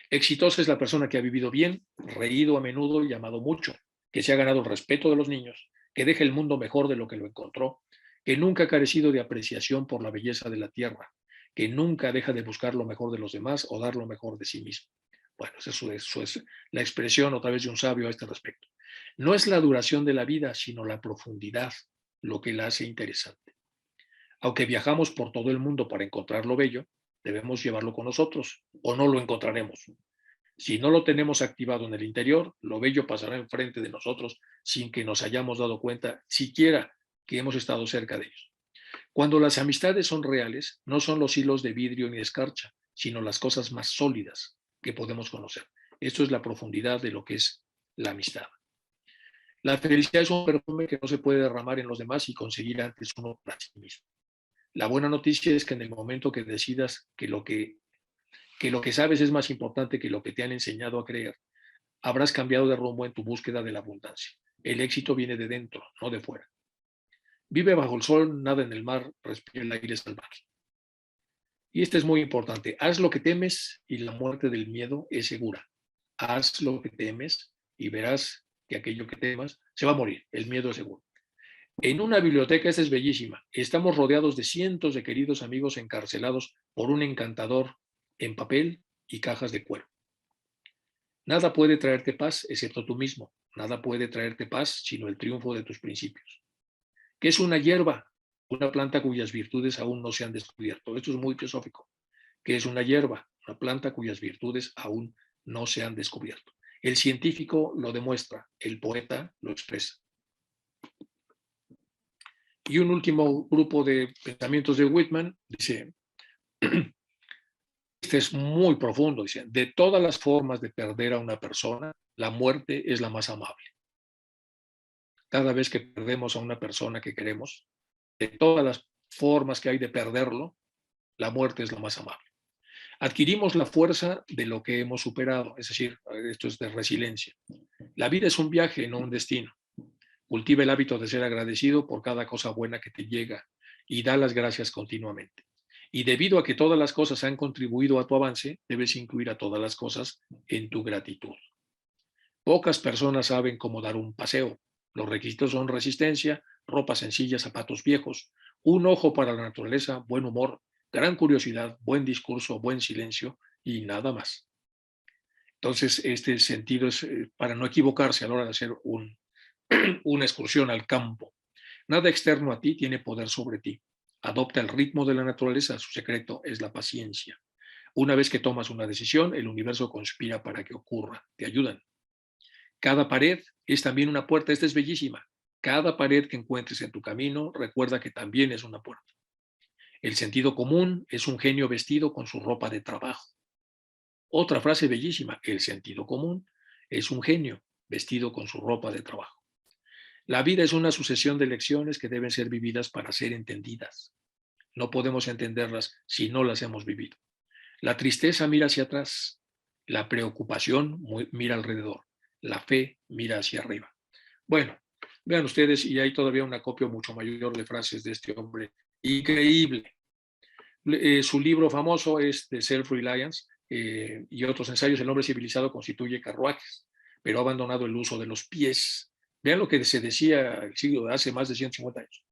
Exitosa es la persona que ha vivido bien, reído a menudo y amado mucho, que se ha ganado el respeto de los niños, que deja el mundo mejor de lo que lo encontró, que nunca ha carecido de apreciación por la belleza de la tierra, que nunca deja de buscar lo mejor de los demás o dar lo mejor de sí mismo. Bueno, eso es la expresión otra vez de un sabio a este respecto. No es la duración de la vida, sino la profundidad lo que la hace interesante. Aunque viajamos por todo el mundo para encontrar lo bello, debemos llevarlo con nosotros o no lo encontraremos. Si no lo tenemos activado en el interior, lo bello pasará enfrente de nosotros sin que nos hayamos dado cuenta siquiera que hemos estado cerca de ellos. Cuando las amistades son reales, no son los hilos de vidrio ni de escarcha, sino las cosas más sólidas que podemos conocer. Esto es la profundidad de lo que es la amistad. La felicidad es un perfume que no se puede derramar en los demás y conseguir antes uno para sí mismo. La buena noticia es que en el momento que decidas que lo que sabes es más importante que lo que te han enseñado a creer, habrás cambiado de rumbo en tu búsqueda de la abundancia. El éxito viene de dentro, no de fuera. Vive bajo el sol, nada en el mar, respira el aire salvaje. Y este es muy importante. Haz lo que temes y la muerte del miedo es segura. Haz lo que temes y verás que aquello que temas se va a morir. El miedo es seguro. En una biblioteca, esta es bellísima. Estamos rodeados de cientos de queridos amigos encarcelados por un encantador en papel y cajas de cuero. Nada puede traerte paz excepto tú mismo. Nada puede traerte paz sino el triunfo de tus principios. ¿Qué es una hierba? Una planta cuyas virtudes aún no se han descubierto. Esto es muy filosófico. ¿Qué es una hierba? Una planta cuyas virtudes aún no se han descubierto. El científico lo demuestra, el poeta lo expresa. Y un último grupo de pensamientos de Whitman dice, este es muy profundo, dice, de todas las formas de perder a una persona, la muerte es la más amable. Cada vez que perdemos a una persona que queremos, de todas las formas que hay de perderlo, la muerte es la más amable. Adquirimos la fuerza de lo que hemos superado, es decir, esto es de resiliencia. La vida es un viaje, no un destino. Cultiva el hábito de ser agradecido por cada cosa buena que te llega y da las gracias continuamente. Y debido a que todas las cosas han contribuido a tu avance, debes incluir a todas las cosas en tu gratitud. Pocas personas saben cómo dar un paseo. Los requisitos son resistencia, ropa sencilla, zapatos viejos, un ojo para la naturaleza, buen humor, gran curiosidad, buen discurso, buen silencio y nada más. Entonces, este sentido es para no equivocarse a la hora de hacer una excursión al campo. Nada externo a ti tiene poder sobre ti. Adopta el ritmo de la naturaleza, su secreto es la paciencia. Una vez que tomas una decisión, el universo conspira para que ocurra, te ayudan. Cada pared es también una puerta, esta es bellísima. Cada pared que encuentres en tu camino, recuerda que también es una puerta. El sentido común es un genio vestido con su ropa de trabajo. Otra frase bellísima, el sentido común es un genio vestido con su ropa de trabajo. La vida es una sucesión de lecciones que deben ser vividas para ser entendidas. No podemos entenderlas si no las hemos vivido. La tristeza mira hacia atrás, la preocupación mira alrededor, la fe mira hacia arriba. Bueno, vean ustedes, y hay todavía un acopio mucho mayor de frases de este hombre increíble. Su libro famoso es The Self-Reliance y otros ensayos. El hombre civilizado constituye carruajes, pero ha abandonado el uso de los pies. Vean lo que se decía el siglo de hace más de 150 años.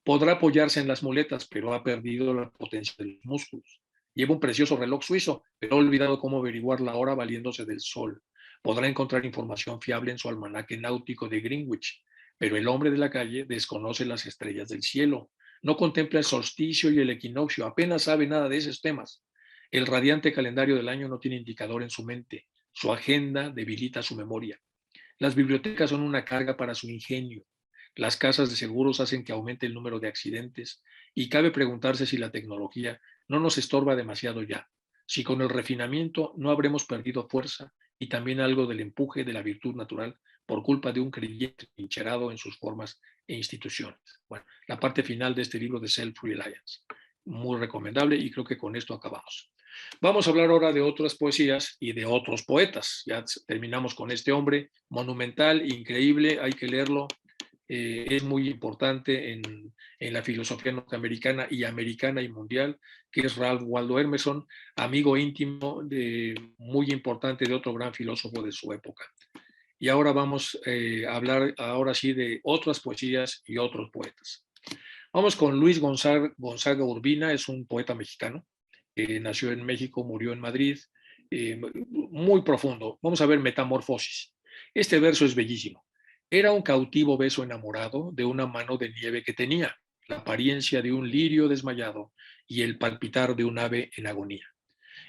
Podrá apoyarse en las muletas, pero ha perdido la potencia de los músculos. Lleva un precioso reloj suizo, pero ha olvidado cómo averiguar la hora valiéndose del sol. Podrá encontrar información fiable en su almanaque náutico de Greenwich, pero el hombre de la calle desconoce las estrellas del cielo. No contempla el solsticio y el equinoccio, apenas sabe nada de esos temas. El radiante calendario del año no tiene indicador en su mente. Su agenda debilita su memoria. Las bibliotecas son una carga para su ingenio. Las casas de seguros hacen que aumente el número de accidentes y cabe preguntarse si la tecnología no nos estorba demasiado ya, si con el refinamiento no habremos perdido fuerza y también algo del empuje de la virtud natural por culpa de un creyente hincherado en sus formas e instituciones. Bueno, la parte final de este libro de Self-Reliance, muy recomendable y creo que con esto acabamos. Vamos a hablar ahora de otras poesías y de otros poetas. Ya terminamos con este hombre monumental, increíble, hay que leerlo. Es muy importante en la filosofía norteamericana y americana y mundial, que es Ralph Waldo Emerson, amigo íntimo muy importante de otro gran filósofo de su época. Y ahora vamos a hablar ahora sí de otras poesías y otros poetas. Vamos con Luis Gonzaga Urbina, es un poeta mexicano, nació en México, murió en Madrid, muy profundo. Vamos a ver Metamorfosis. Este verso es bellísimo. Era un cautivo beso enamorado de una mano de nieve que tenía la apariencia de un lirio desmayado y el palpitar de un ave en agonía.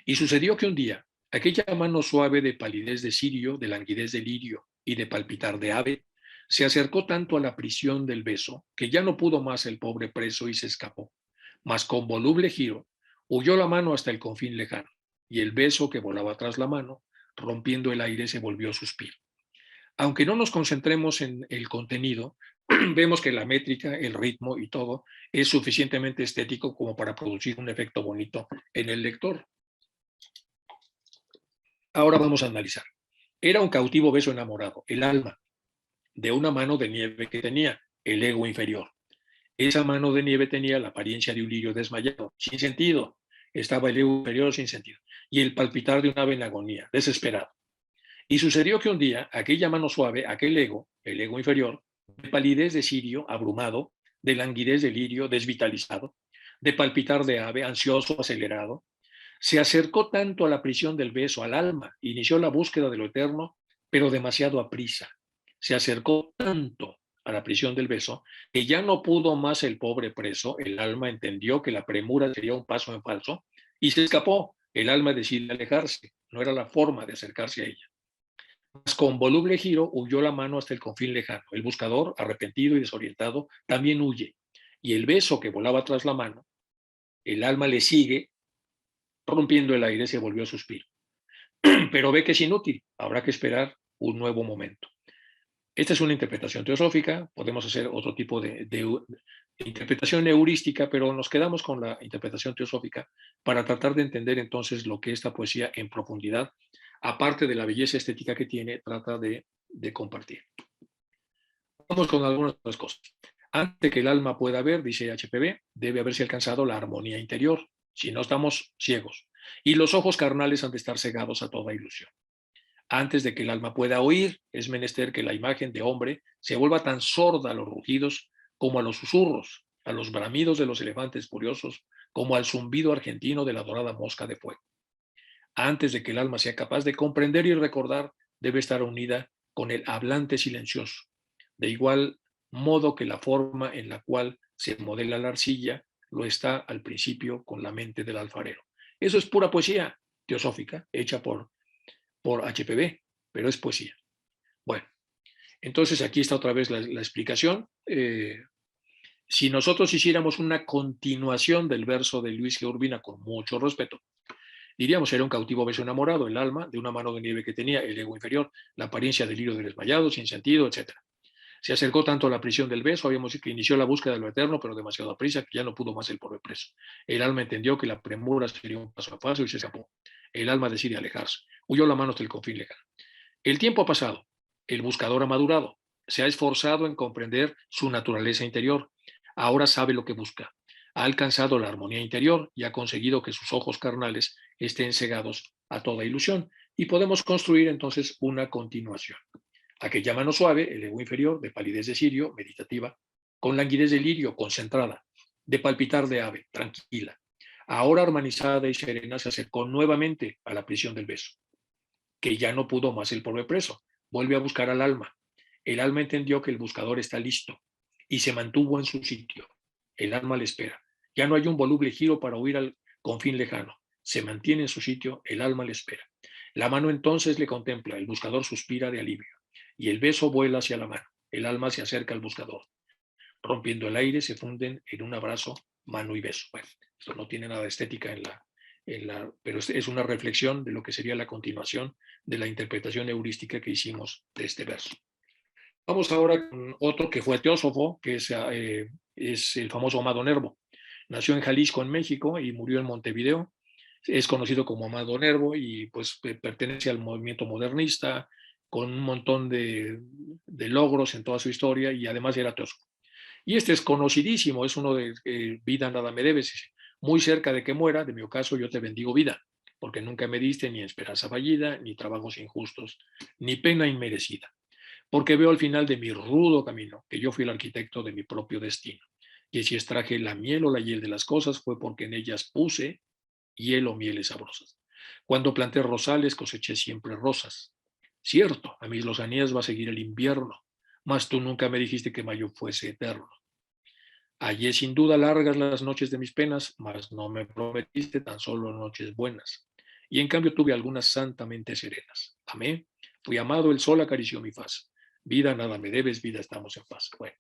Y sucedió que un día, aquella mano suave de palidez de cirio, de languidez de lirio y de palpitar de ave, se acercó tanto a la prisión del beso que ya no pudo más el pobre preso y se escapó. Mas con voluble giro, huyó la mano hasta el confín lejano, y el beso que volaba tras la mano, rompiendo el aire, se volvió suspiro. Aunque no nos concentremos en el contenido, vemos que la métrica, el ritmo y todo es suficientemente estético como para producir un efecto bonito en el lector. Ahora vamos a analizar. Era un cautivo beso enamorado, el alma, de una mano de nieve que tenía, el ego inferior. Esa mano de nieve tenía la apariencia de un lirio desmayado, sin sentido. Estaba el ego inferior sin sentido. Y el palpitar de un ave en agonía, desesperado. Y sucedió que un día, aquella mano suave, aquel ego, el ego inferior, de palidez de cirio, abrumado, de languidez de lirio, desvitalizado, de palpitar de ave, ansioso, acelerado, se acercó tanto a la prisión del beso, al alma, inició la búsqueda de lo eterno, pero demasiado aprisa. Se acercó tanto a la prisión del beso que ya no pudo más el pobre preso, el alma entendió que la premura sería un paso en falso y se escapó. El alma decidió alejarse, no era la forma de acercarse a ella. Mas con voluble giro huyó la mano hasta el confín lejano. El buscador, arrepentido y desorientado, también huye. Y el beso que volaba tras la mano, el alma le sigue, rompiendo el aire, se volvió suspiro. Pero ve que es inútil, habrá que esperar un nuevo momento. Esta es una interpretación teosófica, podemos hacer otro tipo de interpretación heurística, pero nos quedamos con la interpretación teosófica para tratar de entender entonces lo que esta poesía en profundidad, aparte de la belleza estética que tiene, trata de compartir. Vamos con algunas otras cosas. Antes de que el alma pueda ver, dice HPB, debe haberse alcanzado la armonía interior, si no estamos ciegos, y los ojos carnales han de estar cegados a toda ilusión. Antes de que el alma pueda oír, es menester que la imagen de hombre se vuelva tan sorda a los rugidos como a los susurros, a los bramidos de los elefantes furiosos, como al zumbido argentino de la dorada mosca de fuego. Antes de que el alma sea capaz de comprender y recordar, debe estar unida con el hablante silencioso, de igual modo que la forma en la cual se modela la arcilla lo está al principio con la mente del alfarero. Eso es pura poesía teosófica, hecha por HPB, pero es poesía. Bueno, entonces aquí está otra vez la explicación. Si nosotros hiciéramos una continuación del verso de Luis G. Urbina con mucho respeto, diríamos, era un cautivo beso enamorado, el alma, de una mano de nieve que tenía, el ego inferior, la apariencia del hilo del desmayado, sin sentido, etc. Se acercó tanto a la prisión del beso, habíamos que inició la búsqueda de lo eterno, pero demasiado a prisa, que ya no pudo más el pobre preso. El alma entendió que la premura sería un paso a paso y se escapó. El alma decide alejarse. Huyó la mano hasta el confín lejano. El tiempo ha pasado. El buscador ha madurado. Se ha esforzado en comprender su naturaleza interior. Ahora sabe lo que busca. Ha alcanzado la armonía interior y ha conseguido que sus ojos carnales estén cegados a toda ilusión. Y podemos construir entonces una continuación. Aquella mano suave, el ego inferior, de palidez de cirio, meditativa, con languidez de lirio, concentrada, de palpitar de ave, tranquila. Ahora armonizada y serena, se acercó nuevamente a la prisión del beso, que ya no pudo más el pobre preso. Vuelve a buscar al alma. El alma entendió que el buscador está listo y se mantuvo en su sitio. El alma le espera. Ya no hay un voluble giro para huir al confín lejano. Se mantiene en su sitio, el alma le espera. La mano entonces le contempla, el buscador suspira de alivio y el beso vuela hacia la mano. El alma se acerca al buscador. Rompiendo el aire, se funden en un abrazo, mano y beso. Bueno, esto no tiene nada de estética pero es una reflexión de lo que sería la continuación de la interpretación heurística que hicimos de este verso. Vamos ahora con otro que fue teósofo, que es el famoso Amado Nervo. Nació en Jalisco, en México, y murió en Montevideo. Es conocido como Amado Nervo y pues pertenece al movimiento modernista, con un montón de logros en toda su historia, y además era teósofo. Y este es conocidísimo, es uno de vida nada me debes, muy cerca de que muera, de mi ocaso yo te bendigo vida, porque nunca me diste ni esperanza fallida, ni trabajos injustos, ni pena inmerecida, porque veo al final de mi rudo camino que yo fui el arquitecto de mi propio destino, y si extraje la miel o la hiel de las cosas fue porque en ellas puse hiel o mieles sabrosas. Cuando planté rosales coseché siempre rosas. Cierto, a mis lozanías va a seguir el invierno, mas tú nunca me dijiste que mayo fuese eterno. Hallé sin duda largas las noches de mis penas, mas no me prometiste tan solo noches buenas. Y en cambio tuve algunas santamente serenas. Amé, fui amado, el sol acarició mi faz. Vida, nada me debes, vida, estamos en paz. Bueno,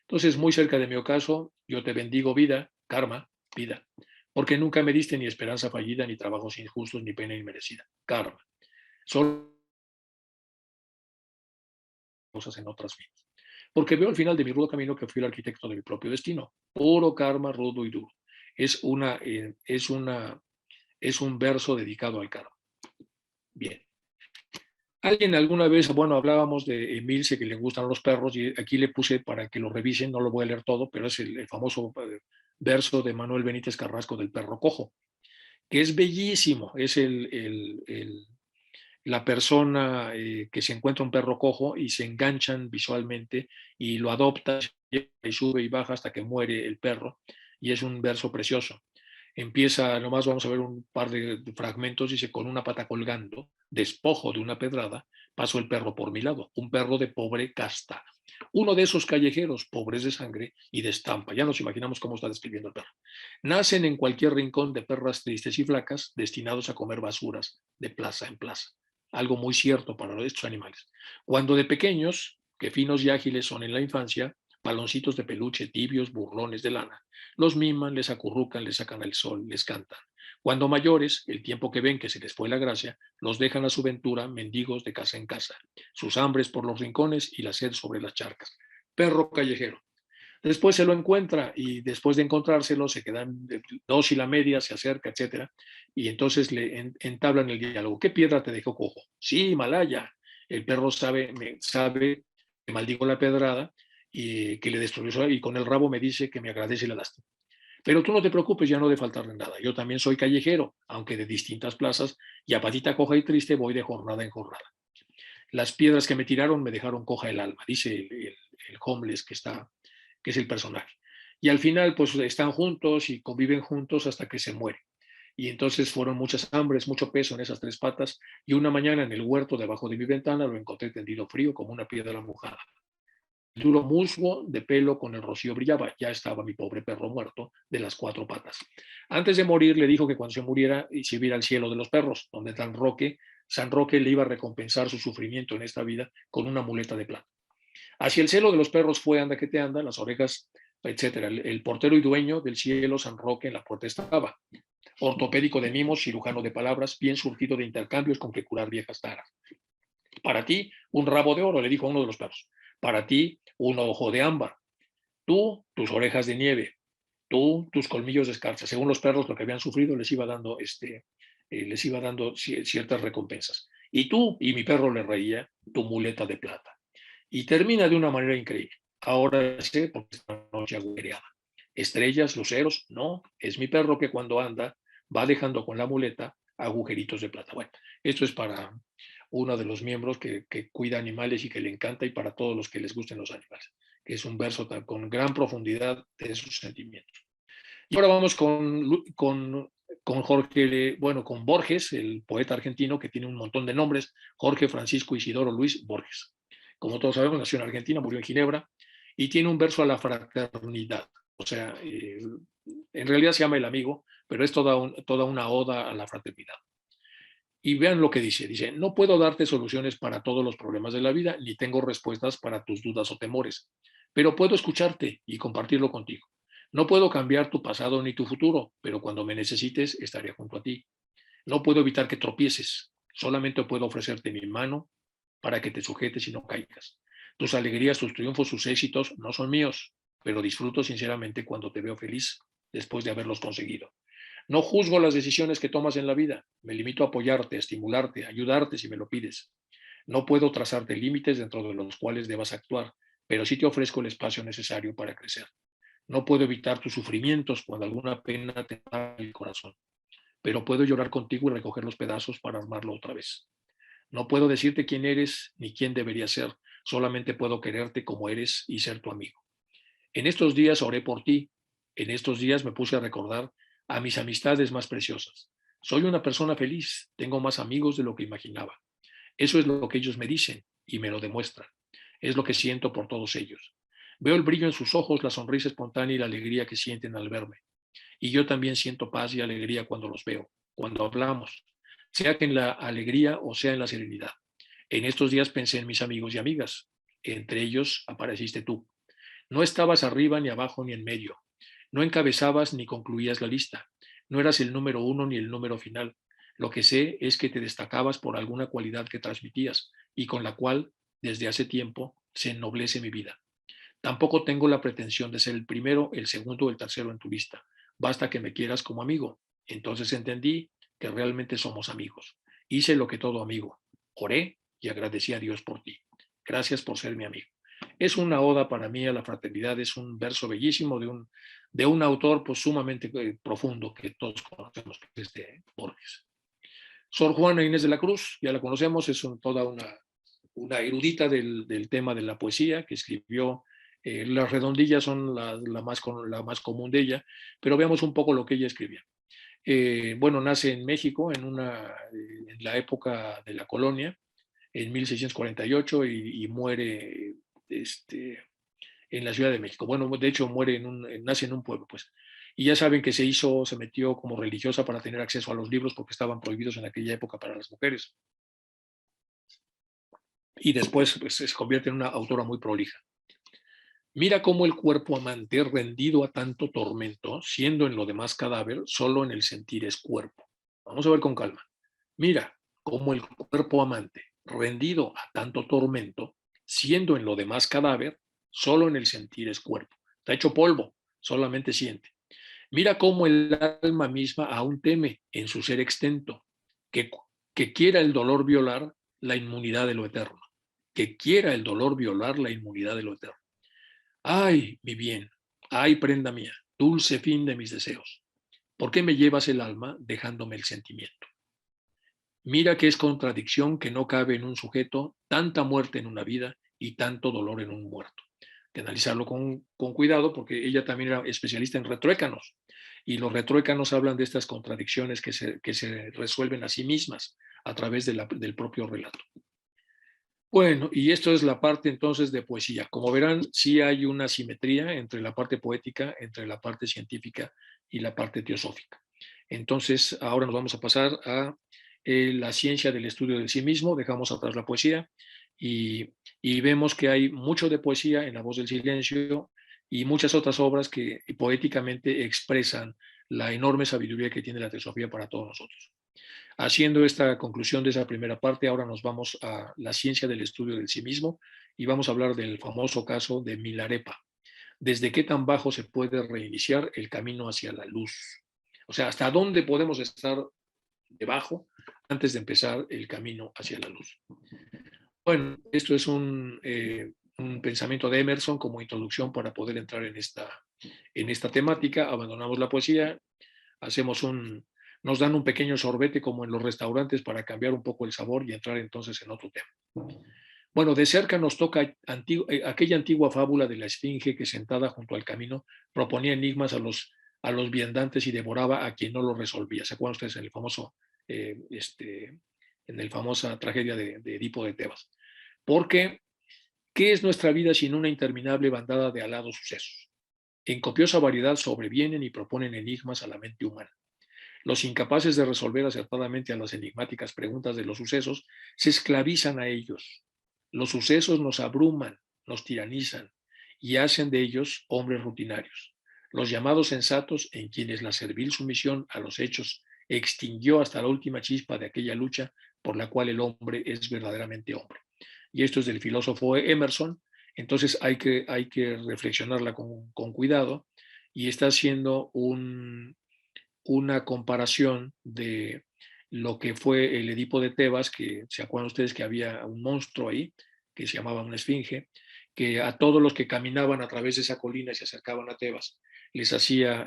entonces muy cerca de mi ocaso, yo te bendigo vida, karma, vida, porque nunca me diste ni esperanza fallida, ni trabajos injustos, ni pena inmerecida. Karma. Solo cosas en otras vidas. Porque veo al final de mi rudo camino que fui el arquitecto de mi propio destino. Puro karma, rudo y duro. Es, una, es, una, es un verso dedicado al karma. Bien. Alguien alguna vez, bueno, hablábamos de Emilce, que le gustan los perros, y aquí le puse para que lo revisen, no lo voy a leer todo, pero es el famoso verso de Manuel Benítez Carrasco del perro cojo, que es bellísimo. Es la persona que se encuentra un perro cojo y se enganchan visualmente y lo adopta y sube y baja hasta que muere el perro. Y es un verso precioso. Empieza, nomás vamos a ver un par de fragmentos, dice: con una pata colgando, despojo de una pedrada, pasó el perro por mi lado, un perro de pobre casta. Uno de esos callejeros, pobres de sangre y de estampa. Ya nos imaginamos cómo está describiendo el perro. Nacen en cualquier rincón de perras tristes y flacas, destinados a comer basuras de plaza en plaza. Algo muy cierto para estos animales. Cuando de pequeños, que finos y ágiles son en la infancia, baloncitos de peluche tibios, burlones de lana, los miman, les acurrucan, les sacan al sol, les cantan. Cuando mayores, el tiempo que ven que se les fue la gracia, los dejan a su ventura, mendigos de casa en casa, sus hambres por los rincones y la sed sobre las charcas. Perro callejero. Después se lo encuentra y después de encontrárselo se quedan dos y la media, se acerca, etcétera, y entonces le entablan el diálogo. ¿Qué piedra te dejó cojo? Sí, Himalaya. El perro sabe que maldigo la pedrada y que le destruyó, y con el rabo me dice que me agradece la lástima. Pero tú no te preocupes, ya no de faltarle nada. Yo también soy callejero, aunque de distintas plazas, y a patita coja y triste voy de jornada en jornada. Las piedras que me tiraron me dejaron coja el alma, dice el homeless que es el personaje. Y al final, pues están juntos y conviven juntos hasta que se mueren. Y entonces fueron muchas hambres, mucho peso en esas tres patas. Y una mañana en el huerto debajo de mi ventana lo encontré tendido frío como una piedra mojada. El duro musgo de pelo con el rocío brillaba. Ya estaba mi pobre perro muerto de las cuatro patas. Antes de morir le dijo que cuando se muriera se iba al cielo de los perros, donde San Roque le iba a recompensar su sufrimiento en esta vida con una muleta de plata. Hacia el cielo de los perros fue, anda que te anda, las orejas, etcétera. El portero y dueño del cielo, San Roque, en la puerta estaba. Ortopédico de mimos, cirujano de palabras, bien surtido de intercambios con que curar viejas taras. Para ti, un rabo de oro, le dijo a uno de los perros. Para ti, un ojo de ámbar. Tú, tus orejas de nieve. Tú, tus colmillos de escarcha. Según los perros, lo que habían sufrido les iba dando ciertas recompensas. Y tú, y mi perro le reía, tu muleta de plata. Y termina de una manera increíble. Ahora sé por qué esta noche agujereada. Estrellas, luceros, no, es mi perro que cuando anda va dejando con la muleta agujeritos de plata. Bueno, esto es para uno de los miembros que cuida animales y que le encanta, y para todos los que les gusten los animales, que es un verso con gran profundidad de sus sentimientos. Y ahora vamos con Jorge, bueno, con Borges, el poeta argentino que tiene un montón de nombres, Jorge Francisco Isidoro Luis Borges. Como todos sabemos, nació en Argentina, murió en Ginebra, y tiene un verso a la fraternidad. O sea, en realidad se llama El Amigo, pero es toda una oda a la fraternidad. Y vean lo que dice. Dice: no puedo darte soluciones para todos los problemas de la vida, ni tengo respuestas para tus dudas o temores, pero puedo escucharte y compartirlo contigo. No puedo cambiar tu pasado ni tu futuro, pero cuando me necesites estaré junto a ti. No puedo evitar que tropieces, solamente puedo ofrecerte mi mano para que te sujetes y no caigas. Tus alegrías, tus triunfos, sus éxitos no son míos, pero disfruto sinceramente cuando te veo feliz después de haberlos conseguido. No juzgo las decisiones que tomas en la vida, me limito a apoyarte, a estimularte, a ayudarte si me lo pides. No puedo trazarte límites dentro de los cuales debas actuar, pero sí te ofrezco el espacio necesario para crecer. No puedo evitar tus sufrimientos cuando alguna pena te da el corazón, pero puedo llorar contigo y recoger los pedazos para armarlo otra vez. No puedo decirte quién eres ni quién deberías ser, solamente puedo quererte como eres y ser tu amigo. En estos días oré por ti, en estos días me puse a recordar a mis amistades más preciosas. Soy una persona feliz, tengo más amigos de lo que imaginaba. Eso es lo que ellos me dicen y me lo demuestran. Es lo que siento por todos ellos. Veo el brillo en sus ojos, la sonrisa espontánea y la alegría que sienten al verme. Y yo también siento paz y alegría cuando los veo, cuando hablamos, sea que en la alegría o sea en la serenidad. En estos días pensé en mis amigos y amigas. Entre ellos apareciste tú. No estabas arriba ni abajo ni en medio. No encabezabas ni concluías la lista. No eras el número uno ni el número final. Lo que sé es que te destacabas por alguna cualidad que transmitías y con la cual, desde hace tiempo, se ennoblece mi vida. Tampoco tengo la pretensión de ser el primero, el segundo o el tercero en tu lista. Basta que me quieras como amigo. Entonces entendí que realmente somos amigos. Hice lo que todo amigo. Oré y agradecí a Dios por ti. Gracias por ser mi amigo. Es una oda para mí a la fraternidad, es un verso bellísimo de un autor pues, sumamente profundo que todos conocemos, que es de Borges. Sor Juana Inés de la Cruz, ya la conocemos, es toda una erudita del tema de la poesía que escribió. Las redondillas son la más común de ella, pero veamos un poco lo que ella escribía. Bueno, nace en México en la época de la colonia, en 1648, y muere en la Ciudad de México. Bueno, de hecho, nace en un pueblo, pues. Y ya saben que se metió como religiosa para tener acceso a los libros porque estaban prohibidos en aquella época para las mujeres. Y después pues, se convierte en una autora muy prolija. Mira cómo el cuerpo amante, rendido a tanto tormento, siendo en lo demás cadáver, solo en el sentir es cuerpo. Vamos a ver con calma. Mira cómo el cuerpo amante, rendido a tanto tormento, siendo en lo demás cadáver, solo en el sentir es cuerpo. Está hecho polvo, solamente siente. Mira cómo el alma misma aún teme en su ser extento, que, que quiera el dolor violar la inmunidad de lo eterno, que quiera el dolor violar la inmunidad de lo eterno. Ay, mi bien, ay, prenda mía, dulce fin de mis deseos, ¿por qué me llevas el alma dejándome el sentimiento? Mira que es contradicción que no cabe en un sujeto tanta muerte en una vida y tanto dolor en un muerto. Hay que analizarlo con cuidado porque ella también era especialista en retruécanos y los retruécanos hablan de estas contradicciones que se resuelven a sí mismas a través del propio relato. Bueno, y esto es la parte entonces de poesía. Como verán, sí hay una simetría entre la parte poética, entre la parte científica y la parte teosófica. Entonces, ahora nos vamos a pasar a la ciencia del estudio del sí mismo, dejamos atrás la poesía y vemos que hay mucho de poesía en La voz del silencio y muchas otras obras que poéticamente expresan la enorme sabiduría que tiene la teosofía para todos nosotros. Haciendo esta conclusión de esa primera parte, ahora nos vamos a la ciencia del estudio del sí mismo y vamos a hablar del famoso caso de Milarepa. ¿Desde qué tan bajo se puede reiniciar el camino hacia la luz? O sea, ¿hasta dónde podemos estar debajo antes de empezar el camino hacia la luz? Bueno, esto es un pensamiento de Emerson como introducción para poder entrar en esta temática. Abandonamos la poesía, hacemos nos dan un pequeño sorbete como en los restaurantes para cambiar un poco el sabor y entrar entonces en otro tema. Bueno, de cerca nos toca aquella antigua fábula de la esfinge que sentada junto al camino proponía enigmas a los viandantes y devoraba a quien no lo resolvía. ¿Se acuerdan ustedes eh, este, en la famosa tragedia de Edipo de Tebas? Porque, ¿qué es nuestra vida sin una interminable bandada de alados sucesos? En copiosa variedad sobrevienen y proponen enigmas a la mente humana. Los incapaces de resolver acertadamente a las enigmáticas preguntas de los sucesos se esclavizan a ellos. Los sucesos nos abruman, nos tiranizan y hacen de ellos hombres rutinarios. Los llamados sensatos, en quienes la servil sumisión a los hechos extinguió hasta la última chispa de aquella lucha por la cual el hombre es verdaderamente hombre. Y esto es del filósofo Emerson, entonces hay que reflexionarla con cuidado y está haciendo una comparación de lo que fue el Edipo de Tebas, que se acuerdan ustedes que había un monstruo ahí, que se llamaba una esfinge, que a todos los que caminaban a través de esa colina y se acercaban a Tebas, les hacía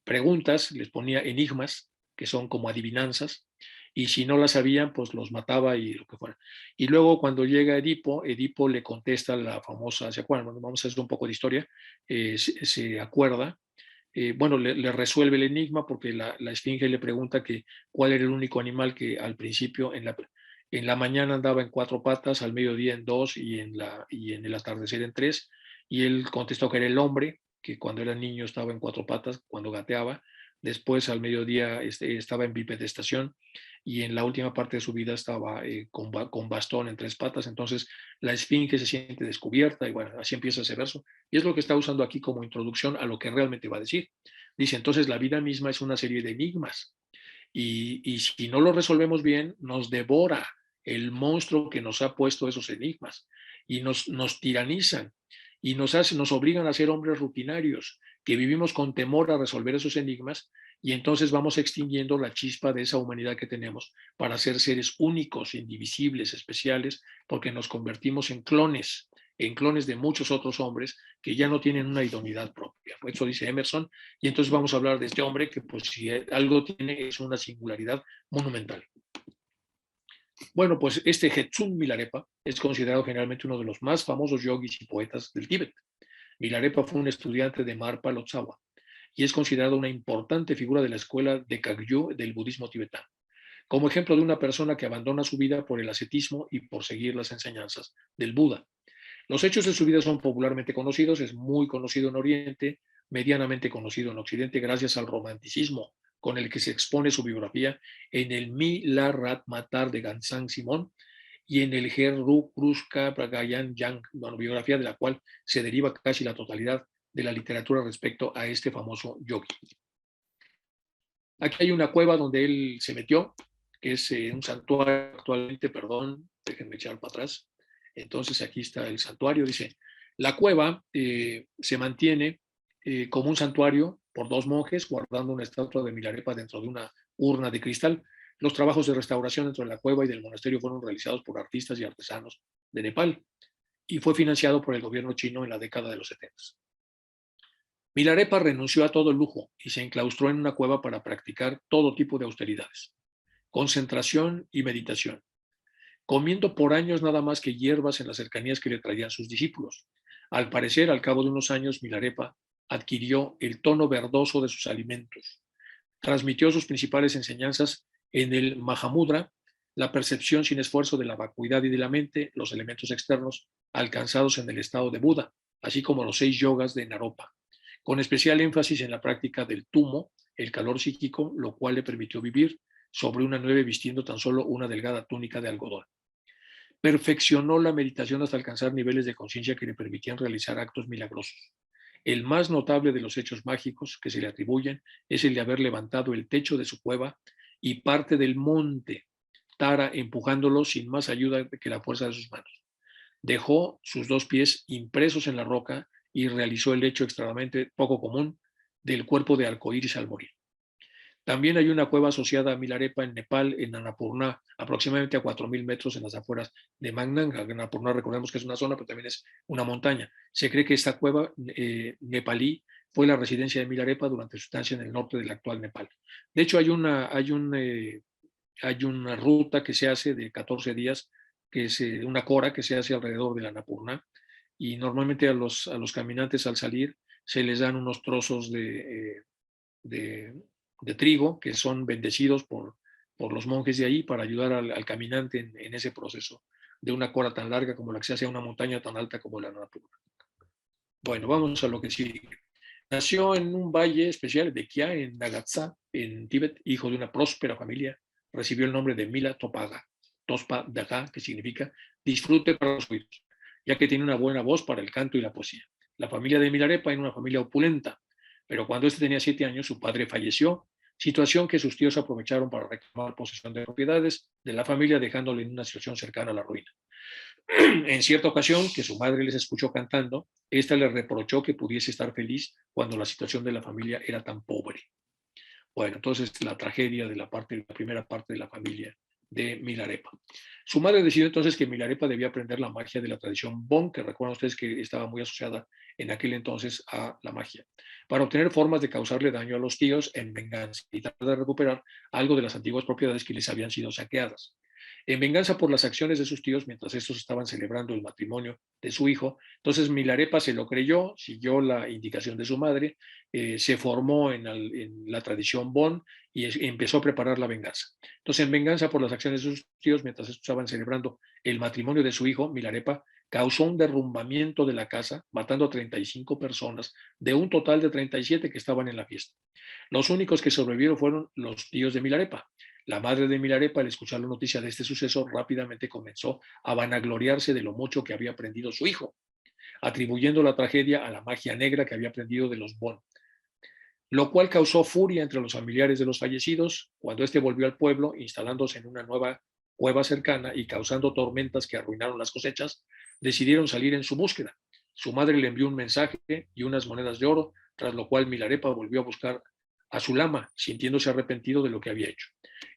preguntas, les ponía enigmas, que son como adivinanzas, y si no las sabían, pues los mataba y lo que fuera. Y luego cuando llega Edipo, Edipo le contesta la famosa, ¿se acuerdan? Bueno, vamos a hacer un poco de historia, se acuerda bueno, le resuelve el enigma porque la esfinge le pregunta que cuál era el único animal que al principio en la mañana andaba en cuatro patas, al mediodía en dos y en el atardecer en tres. Y él contestó que era el hombre, que cuando era niño estaba en cuatro patas, cuando gateaba. Después al mediodía estaba en bipedestación y en la última parte de su vida estaba con bastón en tres patas. Entonces la esfinge se siente descubierta y bueno, así empieza ese verso. Y es lo que está usando aquí como introducción a lo que realmente va a decir. Dice, entonces la vida misma es una serie de enigmas y si no lo resolvemos bien, nos devora el monstruo que nos ha puesto esos enigmas y nos tiranizan y nos obligan a ser hombres rutinarios, que vivimos con temor a resolver esos enigmas y entonces vamos extinguiendo la chispa de esa humanidad que tenemos para ser seres únicos, indivisibles, especiales, porque nos convertimos en clones de muchos otros hombres que ya no tienen una idoneidad propia. Eso dice Emerson, y entonces vamos a hablar de este hombre que pues si algo tiene es una singularidad monumental. Bueno, pues este Jetsun Milarepa es considerado generalmente uno de los más famosos yogis y poetas del Tíbet. Milarepa fue un estudiante de Marpa Lotsawa y es considerado una importante figura de la escuela de Kagyu del budismo tibetano, como ejemplo de una persona que abandona su vida por el ascetismo y por seguir las enseñanzas del Buda. Los hechos de su vida son popularmente conocidos, es muy conocido en Oriente, medianamente conocido en Occidente gracias al romanticismo con el que se expone su biografía en el Milarat Matar de Gansang Simón y en el Gerru Kruska Pragayan Yang, una biografía de la cual se deriva casi la totalidad de la literatura respecto a este famoso yogi. Aquí hay una cueva donde él se metió, que es un santuario actualmente, perdón, déjenme echar para atrás. Entonces aquí está el santuario, dice, la cueva se mantiene como un santuario por dos monjes guardando una estatua de Milarepa dentro de una urna de cristal. Los trabajos de restauración dentro de la cueva y del monasterio fueron realizados por artistas y artesanos de Nepal y fue financiado por el gobierno chino en la década de los 70. Milarepa renunció a todo el lujo y se enclaustró en una cueva para practicar todo tipo de austeridades, concentración y meditación, comiendo por años nada más que hierbas en las cercanías que le traían sus discípulos. Al parecer, al cabo de unos años, Milarepa adquirió el tono verdoso de sus alimentos. Transmitió sus principales enseñanzas en el Mahamudra, la percepción sin esfuerzo de la vacuidad y de la mente, los elementos externos alcanzados en el estado de Buda, así como los 6 yogas de Naropa, con especial énfasis en la práctica del tumo, el calor psíquico, lo cual le permitió vivir sobre una nube vistiendo tan solo una delgada túnica de algodón. Perfeccionó la meditación hasta alcanzar niveles de conciencia que le permitían realizar actos milagrosos. El más notable de los hechos mágicos que se le atribuyen es el de haber levantado el techo de su cueva y parte del monte Tara empujándolo sin más ayuda que la fuerza de sus manos. Dejó sus 2 pies impresos en la roca y realizó el hecho extremadamente poco común del cuerpo de arcoíris al morir. También hay una cueva asociada a Milarepa en Nepal, en Annapurna, aproximadamente a 4.000 metros en las afueras de Mangnang. Annapurna, recordemos que es una zona, pero también es una montaña. Se cree que esta cueva nepalí fue la residencia de Milarepa durante su estancia en el norte del actual Nepal. De hecho, hay una ruta que se hace de 14 días, que es una cora que se hace alrededor de la Annapurna, y normalmente a los caminantes al salir se les dan unos trozos de, de trigo que son bendecidos por los monjes de ahí para ayudar al caminante en ese proceso de una cora tan larga como la que se hace a una montaña tan alta como la Annapurna. Bueno, vamos a lo que sigue. Nació en un valle especial de Kia, en Nagatsa, en Tíbet, hijo de una próspera familia. Recibió el nombre de Mila Topaga, Tospa Daga, que significa disfrute para los oídos, ya que tiene una buena voz para el canto y la poesía. La familia de Milarepa era una familia opulenta, pero cuando este tenía 7 años, su padre falleció, situación que sus tíos aprovecharon para reclamar posesión de propiedades de la familia, dejándole en una situación cercana a la ruina. En cierta ocasión, que su madre les escuchó cantando, esta le reprochó que pudiese estar feliz cuando la situación de la familia era tan pobre. Bueno, entonces la tragedia de la primera parte de la familia de Milarepa. Su madre decidió entonces que Milarepa debía aprender la magia de la tradición Bon, que recuerdan ustedes que estaba muy asociada en aquel entonces a la magia, para obtener formas de causarle daño a los tíos en venganza y tratar de recuperar algo de las antiguas propiedades que les habían sido saqueadas. En venganza por las acciones de sus tíos mientras estos estaban celebrando el matrimonio de su hijo, entonces Milarepa se lo creyó, siguió la indicación de su madre, se formó en la tradición Bon y empezó a preparar la venganza. Entonces, en venganza por las acciones de sus tíos, mientras estos estaban celebrando el matrimonio de su hijo, Milarepa causó un derrumbamiento de la casa, matando a 35 personas, de un total de 37 que estaban en la fiesta. Los únicos que sobrevivieron fueron los tíos de Milarepa. La madre de Milarepa, al escuchar la noticia de este suceso, rápidamente comenzó a vanagloriarse de lo mucho que había aprendido su hijo, atribuyendo la tragedia a la magia negra que había aprendido de los Bon, lo cual causó furia entre los familiares de los fallecidos cuando este volvió al pueblo, instalándose en una nueva cueva cercana y causando tormentas que arruinaron las cosechas, decidieron salir en su búsqueda. Su madre le envió un mensaje y unas monedas de oro, tras lo cual Milarepa volvió a buscar a su lama, sintiéndose arrepentido de lo que había hecho.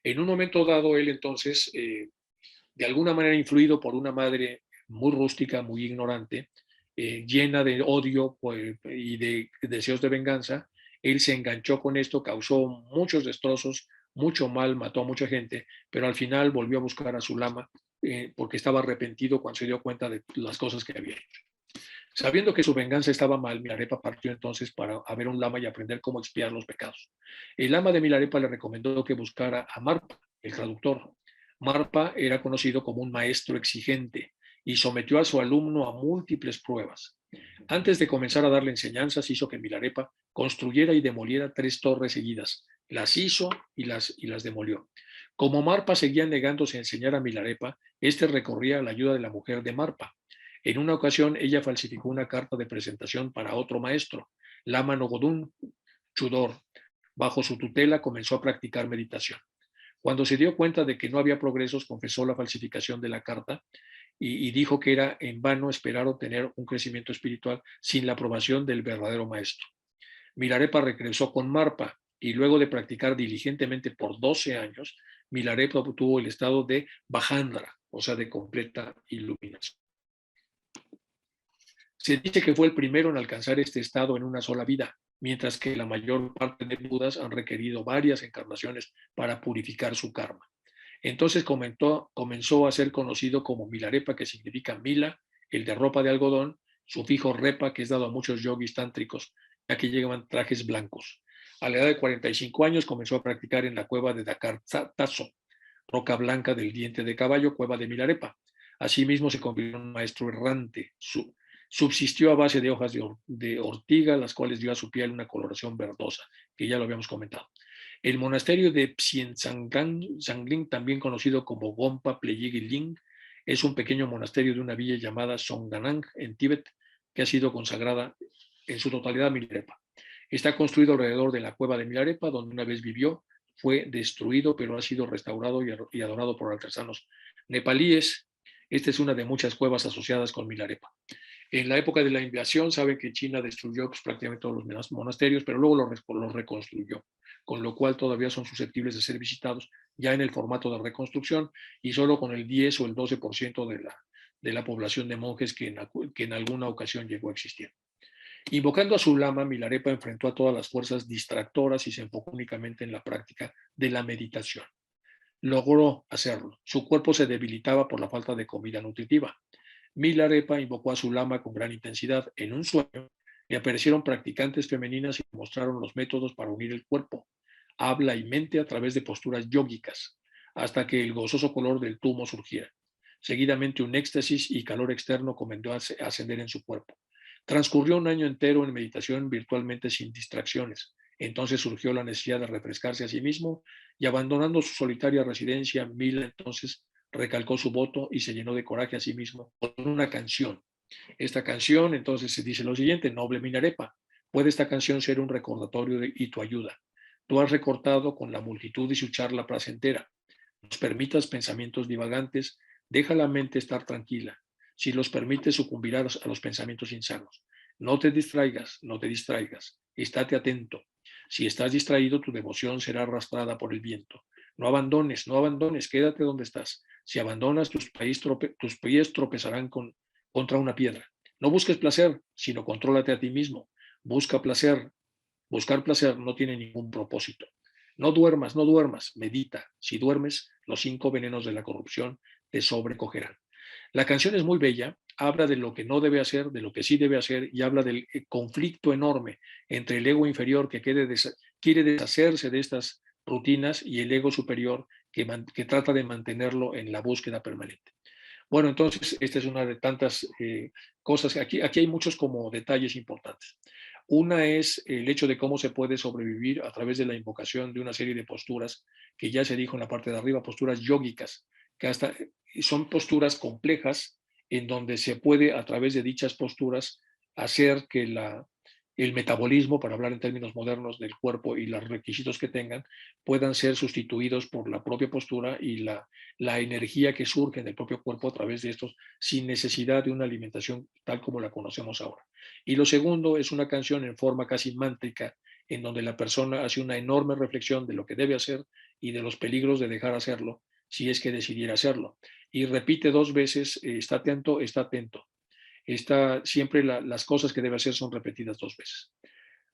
En un momento dado, él entonces, de alguna manera influido por una madre muy rústica, muy ignorante, llena de odio pues, y de deseos de venganza, él se enganchó con esto, causó muchos destrozos, mucho mal, mató a mucha gente, pero al final volvió a buscar a su lama porque estaba arrepentido cuando se dio cuenta de las cosas que había hecho. Sabiendo que su venganza estaba mal, Milarepa partió entonces para ver un lama y aprender cómo expiar los pecados. El lama de Milarepa le recomendó que buscara a Marpa, el traductor. Marpa era conocido como un maestro exigente y sometió a su alumno a múltiples pruebas. Antes de comenzar a darle enseñanzas, hizo que Milarepa construyera y demoliera 3 torres seguidas. Las hizo y las demolió. Como Marpa seguía negándose a enseñar a Milarepa, este recorría a la ayuda de la mujer de Marpa. En una ocasión, ella falsificó una carta de presentación para otro maestro, Lama Nogodun Chudor. Bajo su tutela comenzó a practicar meditación. Cuando se dio cuenta de que no había progresos, confesó la falsificación de la carta y dijo que era en vano esperar obtener un crecimiento espiritual sin la aprobación del verdadero maestro. Milarepa regresó con Marpa y luego de practicar diligentemente por 12 años, Milarepa obtuvo el estado de Bajandra, o sea, de completa iluminación. Se dice que fue el primero en alcanzar este estado en una sola vida, mientras que la mayor parte de Budas han requerido varias encarnaciones para purificar su karma. Entonces comenzó a ser conocido como Milarepa, que significa mila, el de ropa de algodón, sufijo repa, que es dado a muchos yogis tántricos, ya que llevan trajes blancos. A la edad de 45 años comenzó a practicar en la cueva de Dakar Tazo, roca blanca del diente de caballo, cueva de Milarepa. Asimismo se convirtió en un maestro errante. Subsistió a base de hojas de ortiga, las cuales dio a su piel una coloración verdosa, que ya lo habíamos comentado. El monasterio de Xianzangling, también conocido como Gompa Pleyigiling, es un pequeño monasterio de una villa llamada Songdanang en Tíbet, que ha sido consagrada en su totalidad a Milarepa. Está construido alrededor de la cueva de Milarepa, donde una vez vivió. Fue destruido, pero ha sido restaurado y adorado por artesanos nepalíes. Esta es una de muchas cuevas asociadas con Milarepa. En la época de la invasión, saben que China destruyó pues, prácticamente todos los monasterios, pero luego los reconstruyó, con lo cual todavía son susceptibles de ser visitados ya en el formato de reconstrucción y solo con el 10 o el 12% de la población de monjes que en alguna ocasión llegó a existir. Invocando a su lama, Milarepa enfrentó a todas las fuerzas distractoras y se enfocó únicamente en la práctica de la meditación. Logró hacerlo. Su cuerpo se debilitaba por la falta de comida nutritiva. Milarepa invocó a su lama con gran intensidad. En un sueño le aparecieron practicantes femeninas y mostraron los métodos para unir el cuerpo, habla y mente a través de posturas yógicas, hasta que el gozoso color del tumo surgiera. Seguidamente un éxtasis y calor externo comenzó a ascender en su cuerpo. Transcurrió un año entero en meditación virtualmente sin distracciones. Entonces surgió la necesidad de refrescarse a sí mismo y abandonando su solitaria residencia, Mila entonces recalcó su voto y se llenó de coraje a sí mismo con una canción. Esta canción entonces se dice lo siguiente: noble Minarepa, puede esta canción ser un recordatorio y tu ayuda. Tú has recortado con la multitud y su charla placentera. Nos permitas pensamientos divagantes, deja la mente estar tranquila. Si los permites, sucumbirás a los pensamientos insanos. No te distraigas, no te distraigas. Estate atento. Si estás distraído, tu devoción será arrastrada por el viento. No abandones, no abandones, quédate donde estás. Si abandonas, tus pies tropezarán contra una piedra. No busques placer, sino contrólate a ti mismo. Busca placer. Buscar placer no tiene ningún propósito. No duermas, no duermas, medita. Si duermes, los 5 venenos de la corrupción te sobrecogerán. La canción es muy bella, habla de lo que no debe hacer, de lo que sí debe hacer y habla del conflicto enorme entre el ego inferior que quiere deshacerse de estas rutinas y el ego superior que trata de mantenerlo en la búsqueda permanente. Bueno, entonces esta es una de tantas cosas. Aquí hay muchos como detalles importantes. Una es el hecho de cómo se puede sobrevivir a través de la invocación de una serie de posturas que ya se dijo en la parte de arriba, posturas yógicas, que hasta son posturas complejas en donde se puede a través de dichas posturas hacer el metabolismo, para hablar en términos modernos del cuerpo y los requisitos que tengan, puedan ser sustituidos por la propia postura y la energía que surge del propio cuerpo a través de estos, sin necesidad de una alimentación tal como la conocemos ahora. Y lo segundo es una canción en forma casi mántrica, en donde la persona hace una enorme reflexión de lo que debe hacer y de los peligros de dejar hacerlo, si es que decidiera hacerlo. Y repite 2 veces, está atento, está atento. Siempre las cosas que debe hacer son repetidas 2 veces.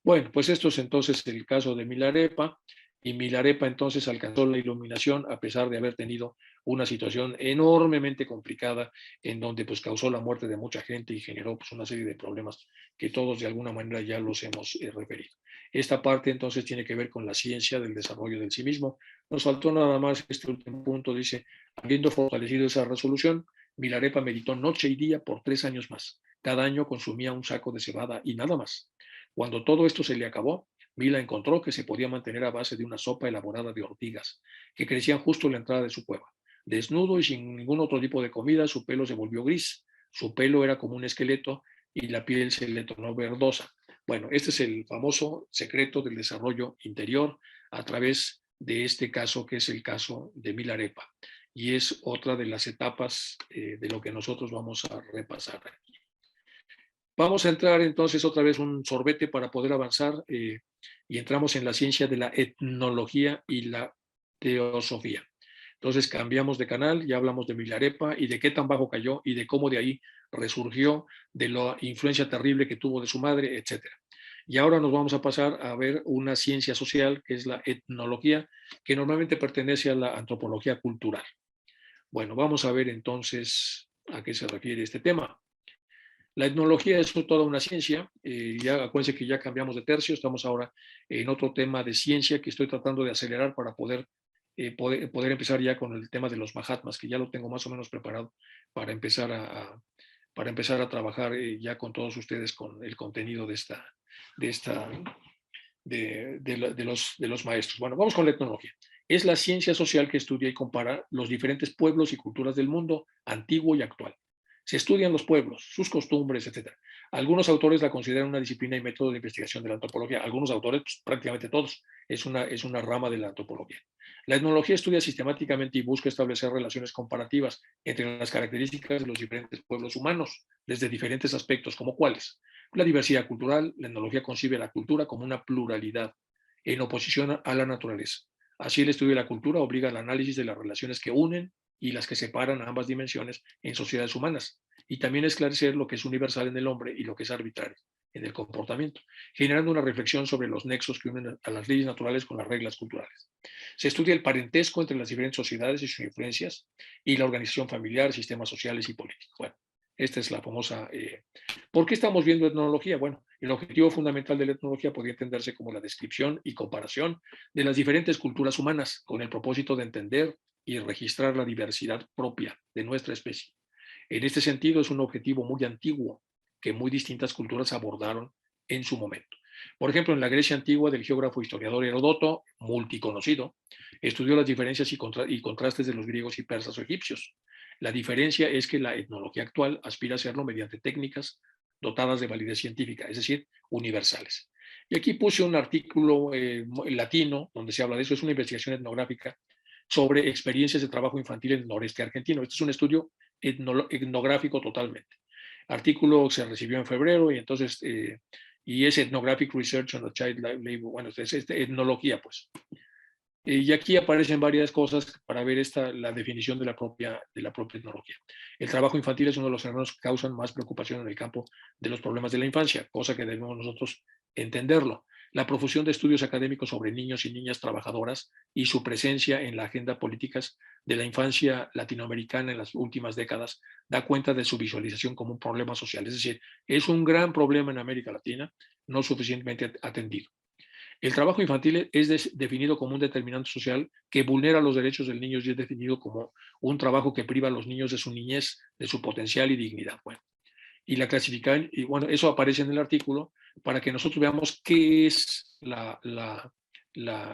Bueno, pues esto es entonces el caso de Milarepa, y Milarepa entonces alcanzó la iluminación a pesar de haber tenido una situación enormemente complicada en donde pues causó la muerte de mucha gente y generó pues una serie de problemas que todos de alguna manera ya los hemos referido. Esta parte entonces tiene que ver con la ciencia del desarrollo del sí mismo. Nos faltó nada más este último punto, dice, habiendo fortalecido esa resolución, Milarepa meditó noche y día por 3 años más. Cada año consumía un saco de cebada y nada más. Cuando todo esto se le acabó, Mila encontró que se podía mantener a base de una sopa elaborada de ortigas, que crecían justo en la entrada de su cueva. Desnudo y sin ningún otro tipo de comida, su pelo se volvió gris. Su pelo era como un esqueleto y la piel se le tornó verdosa. Bueno, este es el famoso secreto del desarrollo interior a través de este caso, que es el caso de Milarepa. Y es otra de las etapas de lo que nosotros vamos a repasar. Vamos a entrar entonces otra vez un sorbete para poder avanzar y entramos en la ciencia de la etnología y la teosofía. Entonces cambiamos de canal, ya hablamos de Milarepa y de qué tan bajo cayó y de cómo de ahí resurgió, de la influencia terrible que tuvo de su madre, etcétera. Y ahora nos vamos a pasar a ver una ciencia social que es la etnología, que normalmente pertenece a la antropología cultural. Bueno, vamos a ver entonces a qué se refiere este tema. La etnología es toda una ciencia, ya acuérdense que ya cambiamos de tercio, estamos ahora en otro tema de ciencia que estoy tratando de acelerar para poder empezar ya con el tema de los Mahatmas, que ya lo tengo más o menos preparado para empezar para empezar a trabajar ya con todos ustedes con el contenido de, esta, de los maestros. Bueno, vamos con la etnología. Es la ciencia social que estudia y compara los diferentes pueblos y culturas del mundo antiguo y actual. Se estudian los pueblos, sus costumbres, etc. Algunos autores la consideran una disciplina y método de investigación de la antropología. Algunos autores, pues, prácticamente todos, es una rama de la antropología. La etnología estudia sistemáticamente y busca establecer relaciones comparativas entre las características de los diferentes pueblos humanos, desde diferentes aspectos, como cuáles. La diversidad cultural, la etnología concibe la cultura como una pluralidad en oposición a la naturaleza. Así, el estudio de la cultura obliga al análisis de las relaciones que unen y las que separan a ambas dimensiones en sociedades humanas, y también esclarecer lo que es universal en el hombre y lo que es arbitrario en el comportamiento, generando una reflexión sobre los nexos que unen a las leyes naturales con las reglas culturales. Se estudia el parentesco entre las diferentes sociedades y sus influencias y la organización familiar, sistemas sociales y políticos. Bueno, esta es la famosa... ¿Por qué estamos viendo etnología? Bueno, el objetivo fundamental de la etnología podría entenderse como la descripción y comparación de las diferentes culturas humanas con el propósito de entender y registrar la diversidad propia de nuestra especie. En este sentido, es un objetivo muy antiguo que muy distintas culturas abordaron en su momento. Por ejemplo, en la Grecia antigua del geógrafo historiador Heródoto, multiconocido, estudió las diferencias y contrastes de los griegos y persas o egipcios. La diferencia es que la etnología actual aspira a hacerlo mediante técnicas dotadas de validez científica, es decir, universales. Y aquí puse un artículo latino donde se habla de eso, es una investigación etnográfica sobre experiencias de trabajo infantil en el noreste argentino. Este es un estudio etnográfico totalmente. Artículo se recibió en febrero y entonces, y es Ethnographic Research on the Child Labor, bueno, es etnología, pues. Y aquí aparecen varias cosas para ver la definición de la propia etnología. El trabajo infantil es uno de los fenómenos que causan más preocupación en el campo de los problemas de la infancia, cosa que debemos nosotros entenderlo. La profusión de estudios académicos sobre niños y niñas trabajadoras y su presencia en la agenda políticas de la infancia latinoamericana en las últimas décadas da cuenta de su visualización como un problema social. Es decir, es un gran problema en América Latina, no suficientemente atendido. El trabajo infantil es definido como un determinante social que vulnera los derechos del niño y es definido como un trabajo que priva a los niños de su niñez, de su potencial y dignidad. Bueno, y la clasifican, y bueno, eso aparece en el artículo para que nosotros veamos qué es la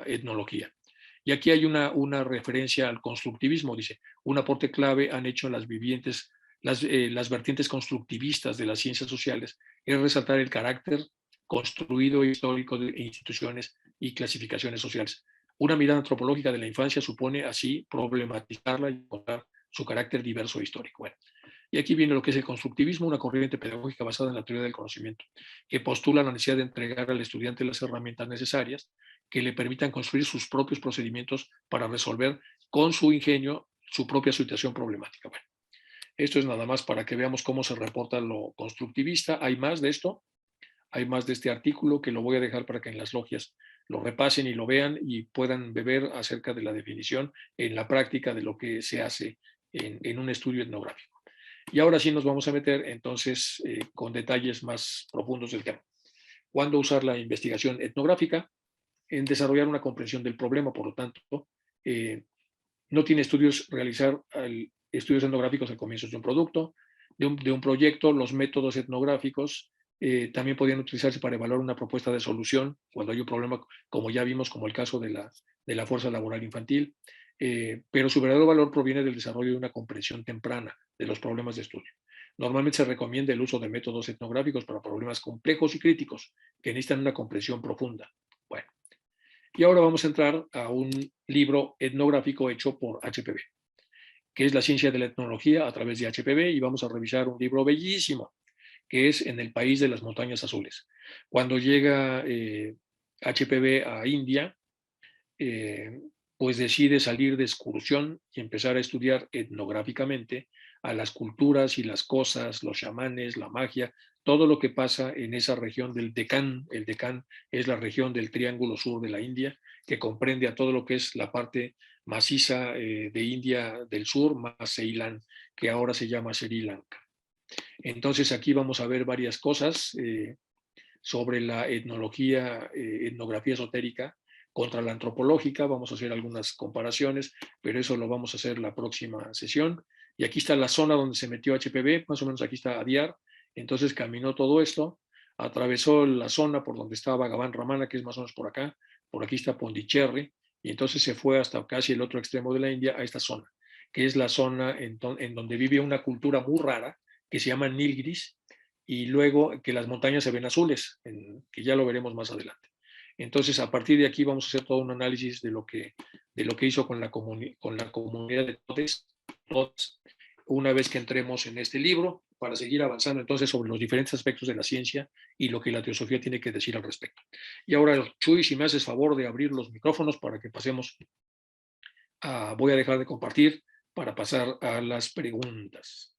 etnología. Y aquí hay una referencia al constructivismo, dice, un aporte clave han hecho las vertientes constructivistas de las ciencias sociales es resaltar el carácter construido histórico de instituciones y clasificaciones sociales. Una mirada antropológica de la infancia supone así problematizarla y encontrar su carácter diverso e histórico. Bueno, y aquí viene lo que es el constructivismo, una corriente pedagógica basada en la teoría del conocimiento, que postula la necesidad de entregar al estudiante las herramientas necesarias que le permitan construir sus propios procedimientos para resolver con su ingenio su propia situación problemática. Bueno, esto es nada más para que veamos cómo se reporta lo constructivista. Hay más de esto, hay más de este artículo que lo voy a dejar para que en las logias lo repasen y lo vean y puedan beber acerca de la definición en la práctica de lo que se hace en un estudio etnográfico. Y ahora sí nos vamos a meter entonces con detalles más profundos del tema. ¿Cuándo usar la investigación etnográfica? En desarrollar una comprensión del problema, por lo tanto, no tiene estudios realizar estudios etnográficos al comienzo de un producto, de un proyecto. Los métodos etnográficos también podrían utilizarse para evaluar una propuesta de solución cuando hay un problema, como ya vimos, como el caso de la fuerza laboral infantil, pero su verdadero valor proviene del desarrollo de una comprensión temprana de los problemas de estudio. Normalmente se recomienda el uso de métodos etnográficos para problemas complejos y críticos que necesitan una comprensión profunda. Bueno, y ahora vamos a entrar a un libro etnográfico hecho por HPV, que es la ciencia de la etnología a través de HPV, y vamos a revisar un libro bellísimo, que es En el país de las montañas azules. Cuando llega HPV a India, eh, pues decide salir de excursión y empezar a estudiar etnográficamente a las culturas y las cosas, los chamanes, la magia, todo lo que pasa en esa región del Deccan. El Deccan es la región del Triángulo Sur de la India, que comprende a todo lo que es la parte maciza de India del Sur, más Ceilán, que ahora se llama Sri Lanka. Entonces aquí vamos a ver varias cosas sobre la etnología, etnografía esotérica contra la antropológica. Vamos a hacer algunas comparaciones, pero eso lo vamos a hacer la próxima sesión. Y aquí está la zona donde se metió HPV, más o menos aquí está Adyar. Entonces caminó todo esto, atravesó la zona por donde estaba Gabán Ramana, que es más o menos por aquí está Pondicherry, y entonces se fue hasta casi el otro extremo de la India, a esta zona, que es la zona en donde vive una cultura muy rara que se llama Nilgiris, y luego que las montañas se ven azules, que ya lo veremos más adelante. Entonces, a partir de aquí vamos a hacer todo un análisis de lo que hizo con la comunidad de todos, una vez que entremos en este libro, para seguir avanzando entonces sobre los diferentes aspectos de la ciencia y lo que la teosofía tiene que decir al respecto. Y ahora, Chuy, si me haces favor de abrir los micrófonos para que pasemos voy a dejar de compartir para pasar a las preguntas.